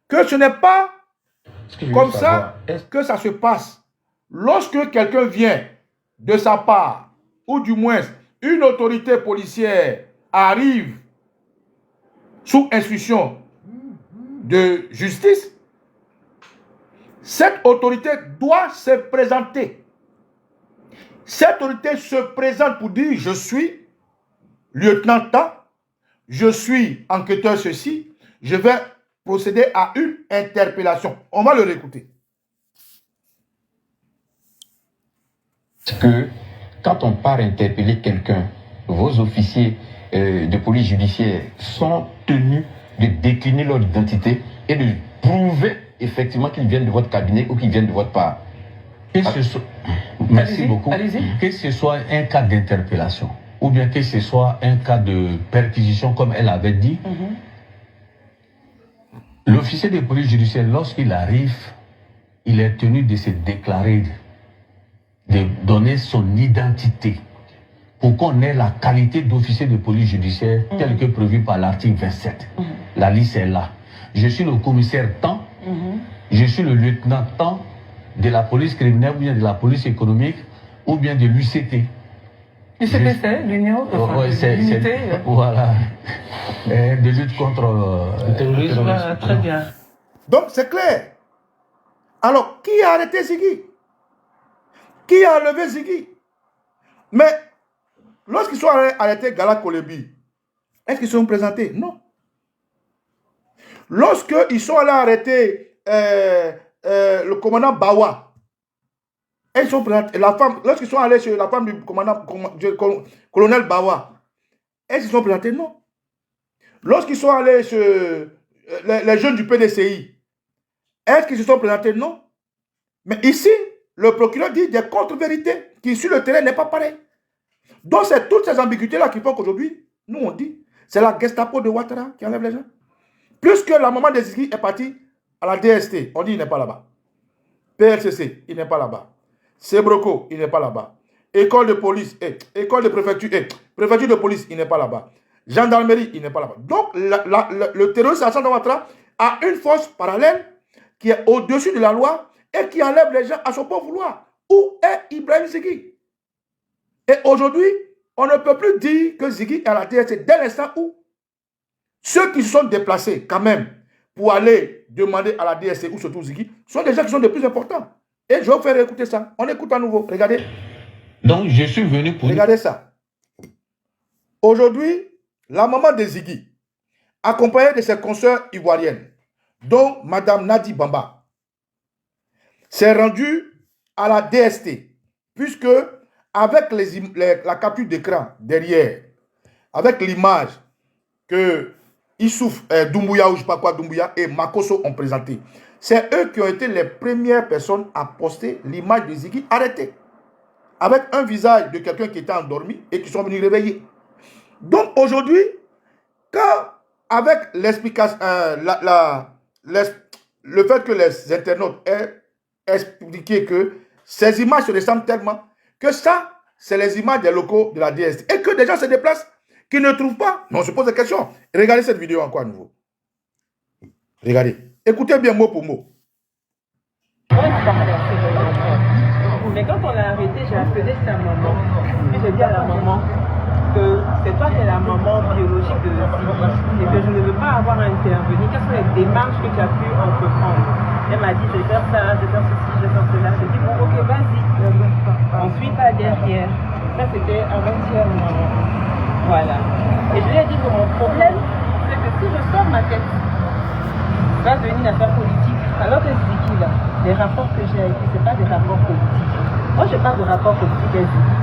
que ce n'est pas comme ça que ça se passe. Lorsque quelqu'un vient de sa part, ou du moins une autorité policière arrive sous instruction de justice, cette autorité doit se présenter. Cette autorité se présente pour dire « Je suis lieutenant tant, je suis enquêteur ceci, je vais procéder à une interpellation. » On va le réécouter. Que quand on part interpeller quelqu'un, vos officiers de police judiciaire sont tenus de décliner leur identité et de prouver effectivement qu'ils viennent de votre cabinet ou qu'ils viennent de votre part. Merci beaucoup. Que ce soit un cas d'interpellation ou bien que ce soit un cas de perquisition comme elle avait dit, l'officier de police judiciaire, lorsqu'il arrive, il est tenu de se déclarer, de donner son identité pour qu'on ait la qualité d'officier de police judiciaire telle que prévue par l'article 27. La liste est là. je suis le commissaire tant, je suis le lieutenant tant de la police criminelle ou bien de la police économique ou bien de l'UCT. UCT, c'est l'Union, l'unité. Voilà, de lutte contre le terrorisme. Très bien. Donc c'est clair. Alors, qui a arrêté Ziggy? Qui a enlevé Ziggy? Mais lorsqu'ils sont arrêtés Gala Kolebi, est-ce qu'ils sont présentés? Non. Lorsqu'ils sont allés arrêter le commandant Bawa, ils sont présentés. Lorsqu'ils sont allés chez la femme du colonel Bawa, est-ce qu'ils sont présentés? Non. Lorsqu'ils sont allés chez les jeunes du PDCI, est-ce qu'ils se sont présentés? Non. Mais ici, le procureur dit des contre-vérités qui sur le terrain n'est pas pareil. Donc c'est toutes ces ambiguïtés-là qui font qu'aujourd'hui, nous on dit, c'est la Gestapo de Ouattara qui enlève les gens. Plus que la maman de Ziggy est partie à la DST, on dit il n'est pas là-bas. PLCC, il n'est pas là-bas. Sebroco, il n'est pas là-bas. École de police, école de préfecture, préfecture de police, il n'est pas là-bas. Gendarmerie, il n'est pas là-bas. Donc le terroriste Alassane Ouattara a une force parallèle qui est au-dessus de la loi et qui enlève les gens à son bon vouloir. Où est Ibrahim Ziggy? Et aujourd'hui, on ne peut plus dire que Ziggy est à la DST dès l'instant où ceux qui se sont déplacés quand même pour aller demander à la DST où se trouve Ziggy sont des gens qui sont de plus importants. Et je vais vous faire écouter ça. On écoute à nouveau. Regardez. Donc, je suis venu pour... Regardez ça. Aujourd'hui, la maman de Ziggy, accompagnée de ses consoeurs ivoiriennes, dont Madame Nadi Bamba, s'est rendue à la DST, puisque avec la capture d'écran derrière, avec l'image que Issouf Doumbouya ou je ne sais pas quoi Doumbouya et Makosso ont présenté, c'est eux qui ont été les premières personnes à poster l'image de Ziggy arrêté, avec un visage de quelqu'un qui était endormi et qui sont venus réveiller. Donc aujourd'hui, quand avec l'explication, le fait que les internautes aient expliqué que ces images se ressemblent tellement que ça, c'est les images des locaux de la DST. Et que des gens se déplacent, qui ne trouvent pas. Non, on se pose des questions. Regardez cette vidéo encore à nouveau. Regardez. Écoutez bien mot pour mot. Mais quand on l'a arrêté, j'ai appelé sa maman. Puis j'ai dit à la maman que c'est toi qui es la maman biologique de Ziggy et que je ne veux pas avoir à intervenir. Quelles sont les démarches que tu as pu entreprendre? Elle m'a dit, je vais faire ça, je vais faire ceci, je vais faire cela. J'ai dit, bon, ok, vas-y. On ne suit pas derrière. Ça, c'était avant-hier, maman. Voilà. Et je lui ai dit que mon problème, c'est que si je sors ma tête, va devenir une affaire politique. Alors que Ziggy, là, les rapports que j'ai avec lui, ce n'est pas des rapports politiques. Moi, je parle de rapports politiques à Ziggy.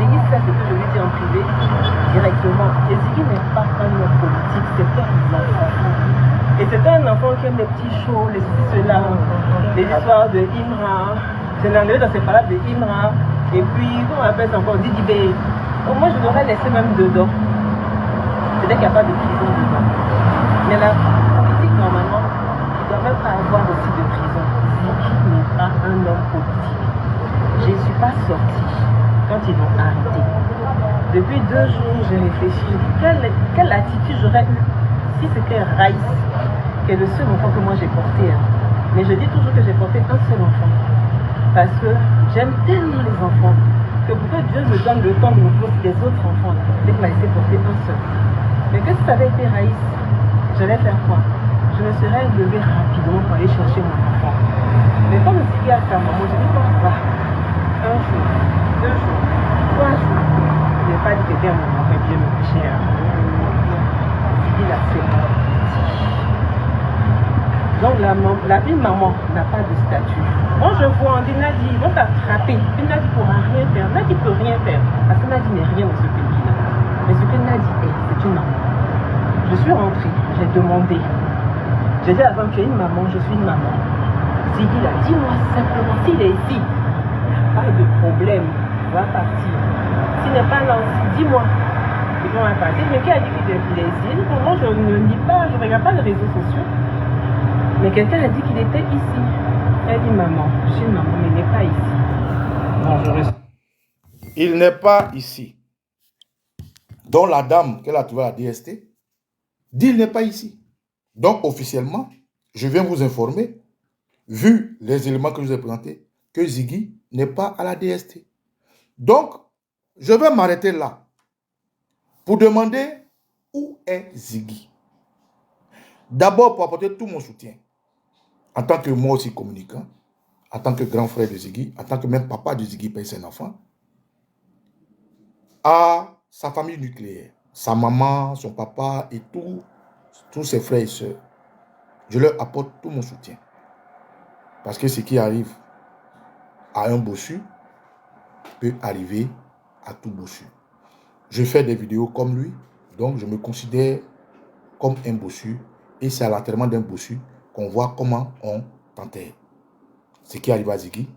Ziggy, ça, c'est que je lui dis en privé, directement. Et Ziggy n'est pas un homme politique, c'est un enfant. Et c'est un enfant qui aime les petits shows, les ceci, cela, les histoires de Imra. J'ai enlevé dans ces paroles de Imra. Et puis, comment on appelle ça encore, Didi B. Moi, je l'aurais laissé même dedans. C'est-à-dire qu'il n'y a pas de prison dedans. Mais la politique, normalement, il ne doit même pas avoir aussi de prison. Ziggy n'est pas un homme politique. Je ne suis pas sortie quand ils l'ont arrêté. Depuis 2 jours, j'ai réfléchi. Quelle attitude j'aurais eue si c'était Raïs, qui est le seul enfant que moi j'ai porté. Mais je dis toujours que j'ai porté un seul enfant. Parce que j'aime tellement les enfants que pour que Dieu me donne le temps de me porter des autres enfants, dès qu'il m'a laissé porter un seul. Mais que si ça avait été Raïs, j'allais faire quoi? Je me serais levée rapidement pour aller chercher mon enfant. Mais quand je suis à sa maman, je dis comment ça? 1 jour, 2 jours, 3 jours. Je n'ai pas dit que bien mon enfant est bien me coucher. Il a fait. Donc une maman n'a pas de statut. Moi je vois, on dit Nadi, ils vont t'attraper. Puis Nadi ne pourra rien faire. Nadi ne peut rien faire. Parce que Nadi n'est rien dans ce pays-là. Mais ce que Nadi est, c'est une maman. Je suis rentrée, j'ai demandé. J'ai dit à la femme, tu es une maman, je suis une maman. Ziggy là, dis-moi simplement, s'il est ici, pas de problème, va partir. S'il n'est pas là aussi, dis-moi. Ils vont partir. Mais qui a dit qu'il est ici? Pour moi, je ne dis pas, je ne regarde pas les réseaux sociaux. Mais quelqu'un a dit qu'il était ici. Elle dit maman, je suis une maman, mais il n'est pas ici. Bon, je reste. Il n'est pas ici. Donc la dame qu'elle a trouvée à la DST dit il n'est pas ici. Donc, officiellement, je viens vous informer, vu les éléments que je vous ai présentés, que Ziggy n'est pas à la DST. Donc, je vais m'arrêter là pour demander où est Ziggy. D'abord, pour apporter tout mon soutien, en tant que moi aussi communicant, en tant que grand frère de Ziggy, en tant que même papa de Ziggy paye ses enfants, à sa famille nucléaire, sa maman, son papa et tous ses frères et sœurs. Je leur apporte tout mon soutien. Parce que ce qui arrive à un bossu peut arriver à tout bossu. Je fais des vidéos comme lui, donc je me considère comme un bossu. Et c'est à l'enterrement d'un bossu qu'on voit comment on t'enterre. Ce qui arrive à Ziggy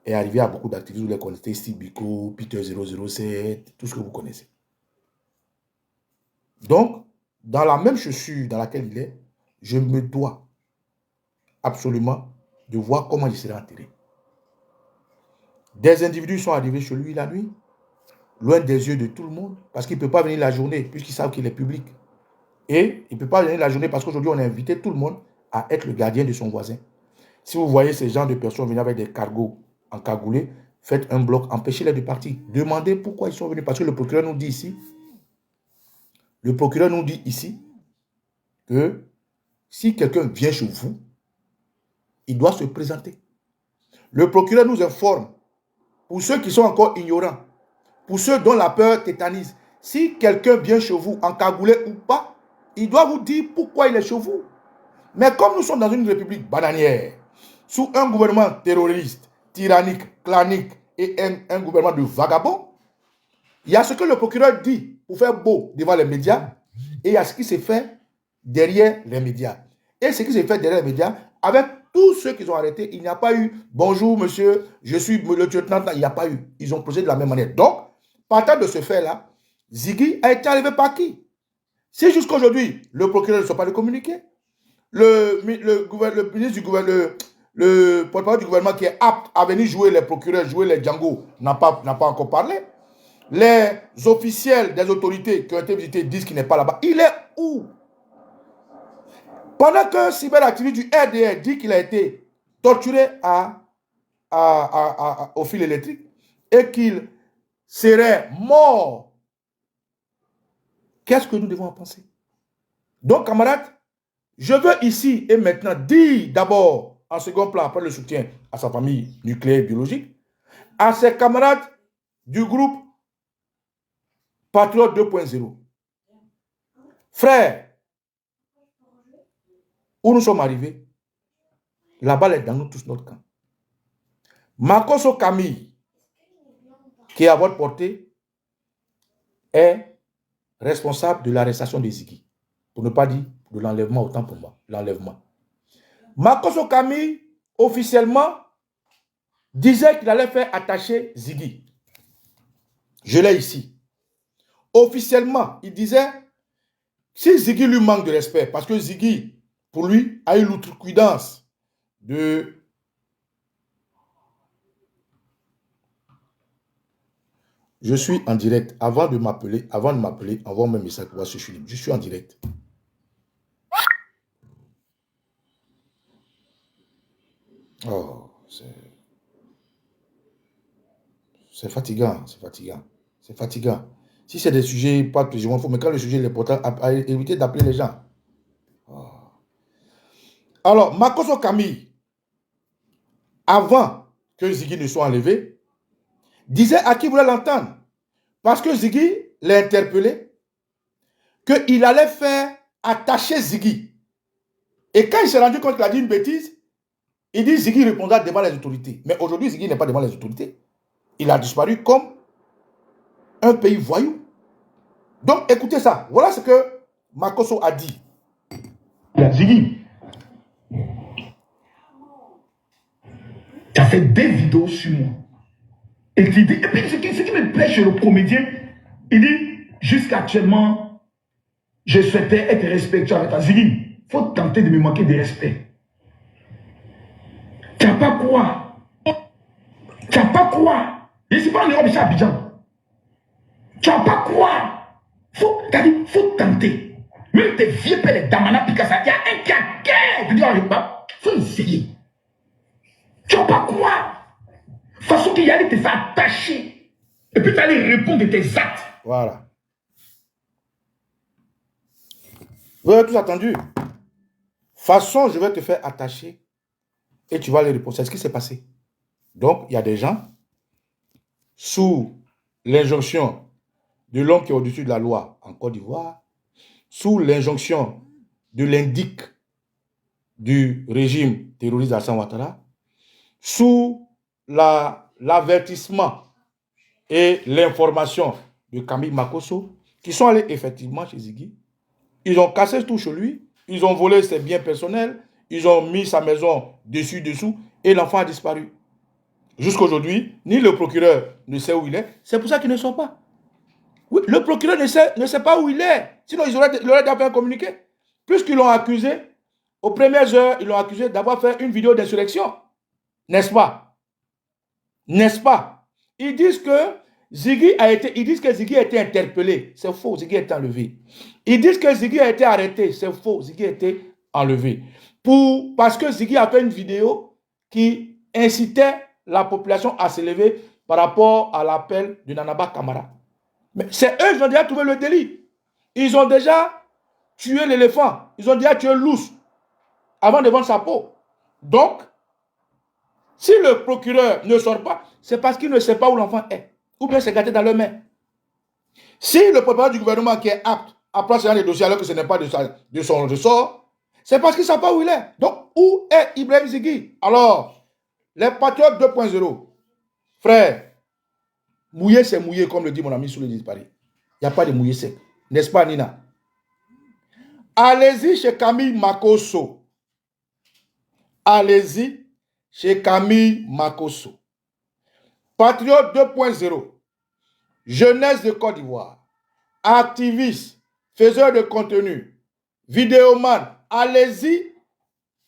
est arrivé à beaucoup d'activistes, vous les connaissez, Steve Biko, Peter 007, tout ce que vous connaissez. Donc, dans la même chaussure dans laquelle il est, je me dois absolument de voir comment il sera enterré. Des individus sont arrivés chez lui la nuit, loin des yeux de tout le monde, parce qu'il ne peut pas venir la journée, puisqu'ils savent qu'il est public. Et il ne peut pas venir la journée parce qu'aujourd'hui, on a invité tout le monde à être le gardien de son voisin. Si vous voyez ces gens de personnes venir avec des cargos encagoulés, faites un bloc, empêchez-les de partir. Demandez pourquoi ils sont venus. Parce que le procureur nous dit ici, que si quelqu'un vient chez vous, il doit se présenter. Le procureur nous informe, pour ceux qui sont encore ignorants, pour ceux dont la peur tétanise, si quelqu'un vient chez vous encagoulé ou pas, il doit vous dire pourquoi il est chez vous. Mais comme nous sommes dans une république bananière, sous un gouvernement terroriste, tyrannique, clanique et un gouvernement de vagabonds, il y a ce que le procureur dit pour faire beau devant les médias et il y a ce qui s'est fait derrière les médias. Et ce qui s'est fait derrière les médias, avec tous ceux qui ont arrêtés, il n'y a pas eu « Bonjour monsieur, je suis le lieutenant », il n'y a pas eu. Ils ont procédé de la même manière. Donc, partant de ce fait-là, Ziggy a été arrivé par qui? Si jusqu'à aujourd'hui, le procureur ne soit pas le communiquer, le ministre du gouvernement, le porte-parole du gouvernement qui est apte à venir jouer les procureurs, jouer les Django, n'a pas encore parlé. Les officiels des autorités qui ont été visités disent qu'il n'est pas là-bas. Il est où? Pendant qu'un cyberactiviste du RDR dit qu'il a été torturé au fil électrique et qu'il serait mort, qu'est-ce que nous devons en penser? Donc, camarades, je veux ici et maintenant dire d'abord, en second plan, après le soutien à sa famille nucléaire biologique, à ses camarades du groupe Patriote 2.0. Frères, où nous sommes arrivés, la balle est dans nous tous, notre camp. Makoso Camille, qui est à votre portée, est responsable de l'arrestation de Ziggy. Pour ne pas dire de l'enlèvement, autant pour moi, l'enlèvement. Makoso Camille, officiellement, disait qu'il allait faire attacher Ziggy. Je l'ai ici. Officiellement, il disait, si Ziggy lui manque de respect, parce que Ziggy, pour lui, a eu l'outrecuidance de... Je suis en direct. Avant de m'appeler, envoie-moi un message pour voir si je suis libre. Je suis en direct. Oh, c'est fatigant, c'est fatigant. C'est fatigant. Si c'est des sujets, pas de plaisir, mais quand le sujet est important, éviter d'appeler les gens. Oh. Alors, Makoso Camille, avant que Ziggy ne soit enlevé, disait à qui voulait l'entendre. Parce que Ziggy l'a interpellé, qu'il allait faire attacher Ziggy. Et quand il s'est rendu compte qu'il a dit une bêtise, il dit Ziggy répondra devant les autorités. Mais aujourd'hui, Ziggy n'est pas devant les autorités. Il a disparu comme un pays voyou. Donc, écoutez ça. Voilà ce que Makoso a dit. Ziggy, tu as fait des vidéos sur moi. Et puis ce qui me plaît chez le comédien, il dit, jusqu'actuellement, je souhaitais être respectueux avec toi. Ziggy, il faut tenter de me manquer de respect. Tu n'as pas quoi? Tu n'as pas quoi? Je ne suis pas en Europe, je suis à Abidjan. Tu n'as pas quoi? Faut tenter. Même tes vieux pères, les Damana Picasso, il y a un qui tu dis, faut essayer. Tu vas pas croire. De toute façon, qu'il y allait te faire attacher. Et puis tu allais répondre de tes actes. Voilà. Vous avez tous attendu. Façon, je vais te faire attacher et tu vas les répondre. C'est ce qui s'est passé. Donc, il y a des gens sous l'injonction de l'homme qui est au-dessus de la loi en Côte d'Ivoire, sous l'injonction de l'indic du régime terroriste Alassane Ouattara, sous l'avertissement et l'information de Camille Makosso, qui sont allés effectivement chez Ziggy. Ils ont cassé tout chez lui, ils ont volé ses biens personnels, ils ont mis sa maison dessus-dessous, et l'enfant a disparu. Jusqu'aujourd'hui, ni le procureur ne sait où il est, c'est pour ça qu'il ne sort pas. Oui, le procureur ne sait pas où il est, sinon il aurait déjà fait un communiqué. Puisqu'ils l'ont accusé, aux premières heures, ils l'ont accusé d'avoir fait une vidéo d'insurrection. N'est-ce pas? N'est-ce pas? Ils disent que Ziggy a été interpellé. C'est faux, Ziggy a été enlevé. Ils disent que Ziggy a été arrêté. C'est faux, Ziggy a été enlevé. Parce que Ziggy a fait une vidéo qui incitait la population à se lever par rapport à l'appel de Nanaba Kamara. Mais c'est eux qui ont déjà trouvé le délit. Ils ont déjà tué l'éléphant. Ils ont déjà tué l'ours avant de vendre sa peau. Donc, si le procureur ne sort pas, c'est parce qu'il ne sait pas où l'enfant est. Ou bien c'est gâté dans leurs mains. Si le porte-parole du gouvernement qui est apte à prendre ce genre de dossier alors que ce n'est pas de son ressort, c'est parce qu'il ne sait pas où il est. Donc, où est Ibrahim Ziggy? Alors, les patriotes 2.0, frère, mouiller c'est mouiller, comme le dit mon ami Soulé de Paris. Il n'y a pas de mouiller sec. N'est-ce pas, Nina? Allez-y chez Camille Makosso. Allez-y chez Camille Makosso. Patriote 2.0, jeunesse de Côte d'Ivoire, activiste, faiseur de contenu, vidéoman, allez-y,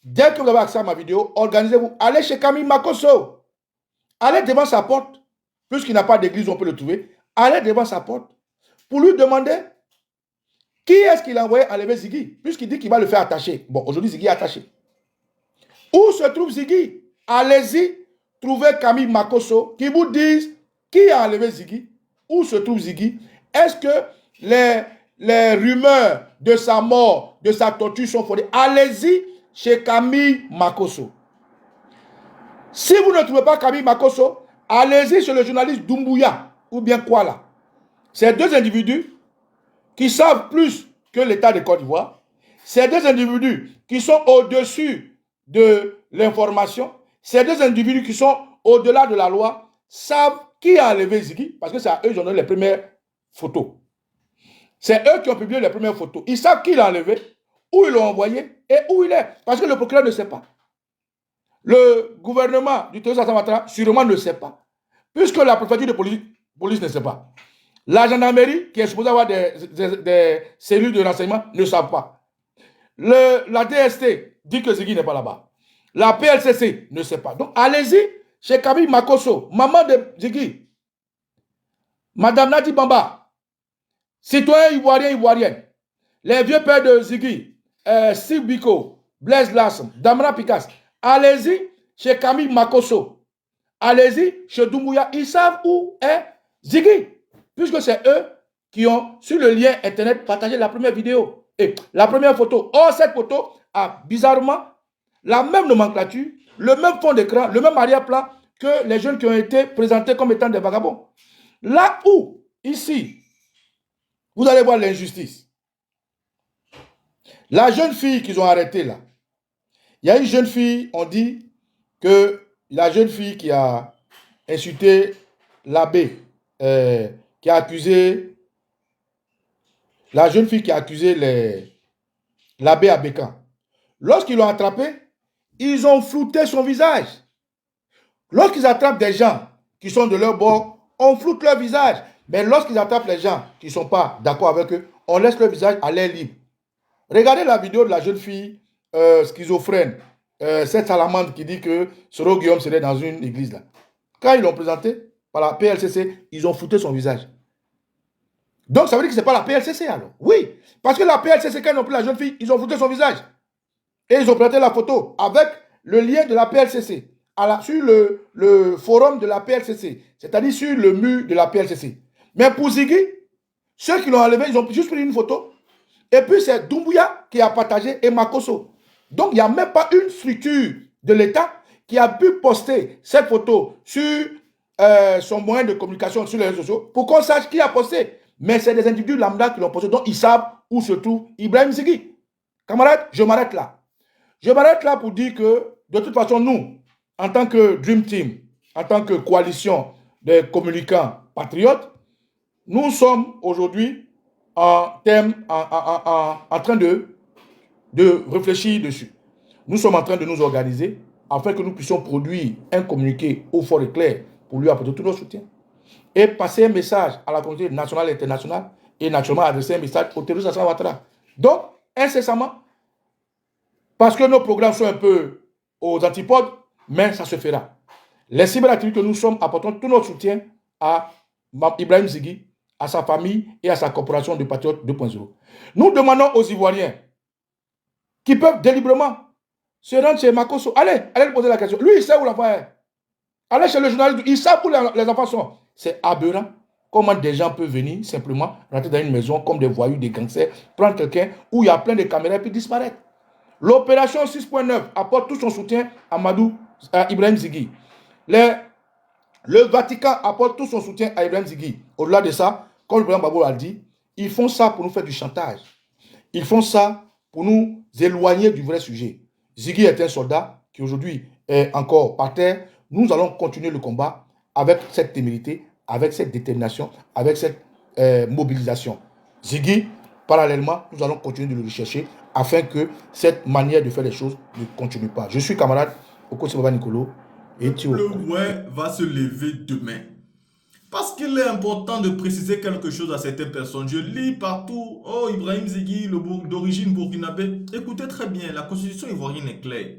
dès que vous avez accès à ma vidéo, organisez-vous, allez chez Camille Makosso, allez devant sa porte, puisqu'il n'a pas d'église, on peut le trouver, allez devant sa porte, pour lui demander qui est-ce qu'il a envoyé enlever Ziggy, puisqu'il dit qu'il va le faire attacher. Bon, aujourd'hui, Ziggy est attaché. Où se trouve Ziggy? Allez-y, trouvez Camille Makosso qui vous dise qui a enlevé Ziggy, où se trouve Ziggy. Est-ce que les rumeurs de sa mort, de sa torture sont fondées? Allez-y chez Camille Makosso. Si vous ne trouvez pas Camille Makosso, allez-y chez le journaliste Doumbouya ou bien Kuala. Ces deux individus qui savent plus que l'État de Côte d'Ivoire, ces deux individus qui sont au-dessus de l'information, ces deux individus qui sont au-delà de la loi, savent qui a enlevé Ziggy, parce que c'est à eux qui ont donné les premières photos. C'est eux qui ont publié les premières photos. Ils savent qui l'a enlevé, où ils l'ont envoyé et où il est. Parce que le procureur ne sait pas. Le gouvernement du terroriste Alassane Ouattara sûrement ne sait pas. Puisque la préfecture de police ne sait pas. La gendarmerie, qui est supposée avoir des cellules de renseignement, ne savent pas. La DST dit que Ziggy n'est pas là-bas. La PLCC ne sait pas. Donc, allez-y chez Camille Makosso, maman de Ziggy, Madame Nadi Bamba, citoyen ivoirienne, les vieux pères de Ziggy, Steve Biko, Blaise Lasson, Damra Picasse. Allez-y chez Camille Makosso. Allez-y chez Doumbouya. Ils savent où est Ziggy. Puisque c'est eux qui ont, sur le lien internet, partagé la première vidéo. Et la première photo. Or, cette photo a bizarrement la même nomenclature, le même fond d'écran, le même arrière-plan que les jeunes qui ont été présentés comme étant des vagabonds. Là où, ici, vous allez voir l'injustice. La jeune fille qu'ils ont arrêtée là, il y a une jeune fille, on dit que la jeune fille qui a insulté l'abbé, qui a accusé, la jeune fille qui a accusé l'abbé Abékan. Lorsqu'ils l'ont attrapé, ils ont flouté son visage. Lorsqu'ils attrapent des gens qui sont de leur bord, on floute leur visage. Mais lorsqu'ils attrapent les gens qui ne sont pas d'accord avec eux, on laisse leur visage à l'air libre. Regardez la vidéo de la jeune fille schizophrène, cette salamandre qui dit que Soro Guillaume serait dans une église là. Quand ils l'ont présenté par la PLCC, ils ont flouté son visage. Donc ça veut dire que ce n'est pas la PLCC alors. Oui, parce que la PLCC, quand ils ont pris la jeune fille, ils ont flouté son visage. Et ils ont présenté la photo avec le lien de la PLCC sur le forum de la PLCC, c'est-à-dire sur le mur de la PLCC. Mais pour Ziggy, ceux qui l'ont enlevé, ils ont juste pris une photo. Et puis c'est Doumbouya qui a partagé et Makosso. Donc il n'y a même pas une structure de l'État qui a pu poster cette photo sur son moyen de communication sur les réseaux sociaux pour qu'on sache qui a posté. Mais c'est des individus lambda qui l'ont posté, donc ils savent où se trouve Ibrahim Ziggy. Camarades, je m'arrête là. Je m'arrête là pour dire que, de toute façon, nous, en tant que Dream Team, en tant que coalition des communicants patriotes, nous sommes aujourd'hui en train de réfléchir dessus. Nous sommes en train de nous organiser afin que nous puissions produire un communiqué au fort et clair pour lui apporter tout notre soutien et passer un message à la communauté nationale et internationale et naturellement adresser un message au terroriste Alassane Ouattara. Donc, incessamment, parce que nos programmes sont un peu aux antipodes, mais ça se fera. Les cyberactivités que nous sommes apportons tout notre soutien à Ibrahim Ziggy, à sa famille et à sa corporation de Patriotes 2.0. Nous demandons aux Ivoiriens qui peuvent délibérément se rendre chez Makosso. Allez lui poser la question. Lui, il sait où l'enfant est. Allez chez le journaliste, il sait où les enfants sont. C'est aberrant. Comment des gens peuvent venir simplement rentrer dans une maison comme des voyous, des gangsters, prendre quelqu'un où il y a plein de caméras et puis disparaître. L'opération 6.9 apporte tout son soutien à Ibrahim Ziggy. Le Vatican apporte tout son soutien à Ibrahim Ziggy. Au-delà de ça, comme le président Gbagbo a dit, ils font ça pour nous faire du chantage. Ils font ça pour nous éloigner du vrai sujet. Ziggy est un soldat qui aujourd'hui est encore par terre. Nous allons continuer le combat avec cette témérité, avec cette détermination, avec cette mobilisation. Ziggy, parallèlement, nous allons continuer de le rechercher afin que cette manière de faire les choses ne continue pas. Je suis camarade Okosi Baba Nicolo. Et le ouais va se lever demain. Parce qu'il est important de préciser quelque chose à certaines personnes. Je lis partout, oh Ibrahim Ziggy, d'origine burkinabé. Écoutez très bien, la constitution ivoirienne est claire.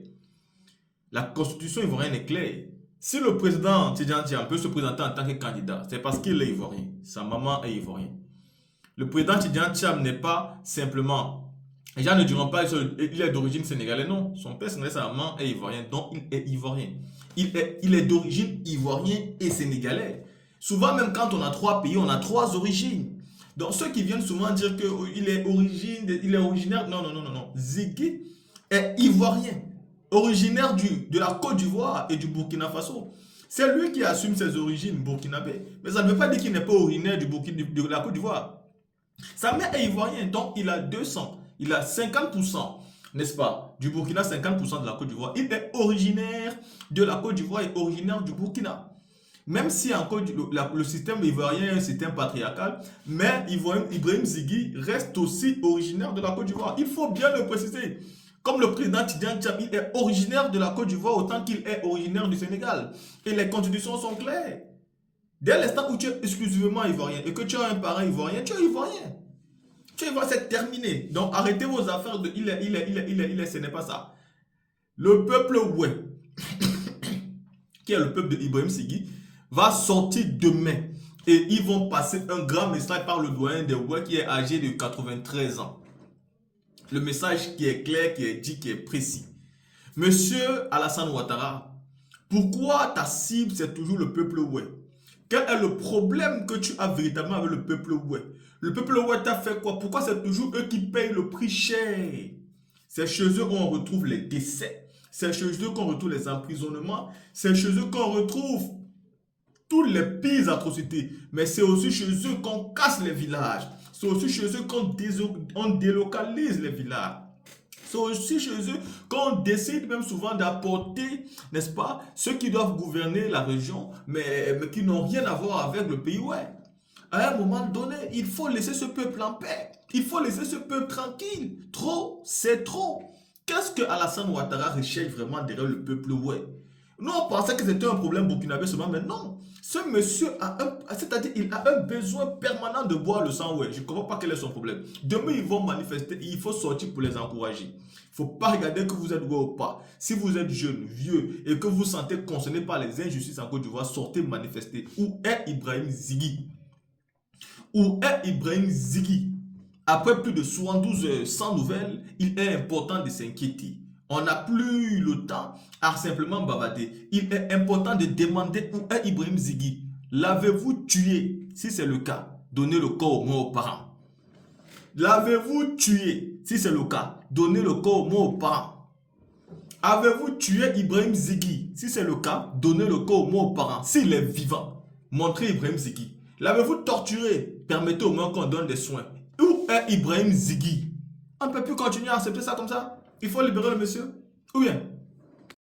La constitution ivoirienne est claire. Si le président Tidjane Thiam peut se présenter en tant que candidat, c'est parce qu'il est ivoirien. Sa maman est ivoirienne. Le président Tidjane Thiam n'est pas simplement... Les gens ne diront pas qu'il est d'origine sénégalaise. Non, son père sénégalais, sa maman est ivoirienne. Donc il est ivoirien. Il est d'origine ivoirienne et sénégalais. Souvent, même quand on a trois pays, on a trois origines. Donc ceux qui viennent souvent dire qu'il est originaire... Non. Ziggy est ivoirien. Originaire de la Côte d'Ivoire et du Burkina Faso. C'est lui qui assume ses origines burkinabé. Mais ça ne veut pas dire qu'il n'est pas originaire de la Côte d'Ivoire. Sa mère est ivoirienne, donc il a 200. Il a 50%, n'est-ce pas, du Burkina, 50% de la Côte d'Ivoire. Il est originaire de la Côte d'Ivoire et originaire du Burkina. Même si encore le système ivoirien est un système patriarcal, mais Ibrahim Ziggy reste aussi originaire de la Côte d'Ivoire. Il faut bien le préciser. Comme le président Tidjane Thiam, il est originaire de la Côte d'Ivoire autant qu'il est originaire du Sénégal. Et les constitutions sont claires. Dès l'instant où tu es exclusivement ivoirien et que tu as un parent ivoirien, tu es ivoirien. C'est terminé. Donc arrêtez vos affaires de ce n'est pas ça. Le peuple oué, qui est le peuple de Ibrahim Ziggy, va sortir demain. Et ils vont passer un grand message par le doyen des oué qui est âgé de 93 ans. Le message qui est clair, qui est dit, qui est précis. Monsieur Alassane Ouattara, pourquoi ta cible c'est toujours le peuple oué? Quel est le problème que tu as véritablement avec le peuple oué? Le peuple oué t'a fait quoi? Pourquoi c'est toujours eux qui payent le prix cher? C'est chez eux qu'on retrouve les décès. C'est chez eux qu'on retrouve les emprisonnements. C'est chez eux qu'on retrouve toutes les pires atrocités. Mais c'est aussi chez eux qu'on casse les villages. C'est aussi chez eux qu'on délocalise les villages. C'est aussi chez eux qu'on décide même souvent d'apporter, n'est-ce pas, ceux qui doivent gouverner la région, mais qui n'ont rien à voir avec le pays. Ouais. À un moment donné, il faut laisser ce peuple en paix. Il faut laisser ce peuple tranquille. Trop, c'est trop. Qu'est-ce que Alassane Ouattara recherche vraiment derrière le peuple? Ouais. Nous, on pensait que c'était un problème burkinabé seulement, mais non. Ce monsieur c'est-à-dire il a un besoin permanent de boire le sang. Ouais. Je ne comprends pas quel est son problème. Demain, ils vont manifester et il faut sortir pour les encourager. Il ne faut pas regarder que vous êtes ouais ou pas. Si vous êtes jeune, vieux et que vous vous sentez concerné par les injustices en Côte d'Ivoire, sortez manifester. Où est Ibrahim Ziggy? Où est Ibrahim Ziggy? Après plus de 72 heures sans nouvelles, il est important de s'inquiéter. On n'a plus le temps à simplement bavarder. Il est important de demander où est Ibrahim Zighi. L'avez-vous tué? Si c'est le cas, donnez le corps au moins aux parents. L'avez-vous tué? Si c'est le cas, donnez le corps au moins aux parents. Avez-vous tué Ibrahim Zighi? Si c'est le cas, donnez le corps au moins aux parents. S'il est vivant, montrez Ibrahim Zighi. L'avez-vous torturé? Permettez au moins qu'on donne des soins. Où est Ibrahim Zighi? On ne peut plus continuer à accepter ça comme ça. Il faut libérer le monsieur. Ou bien,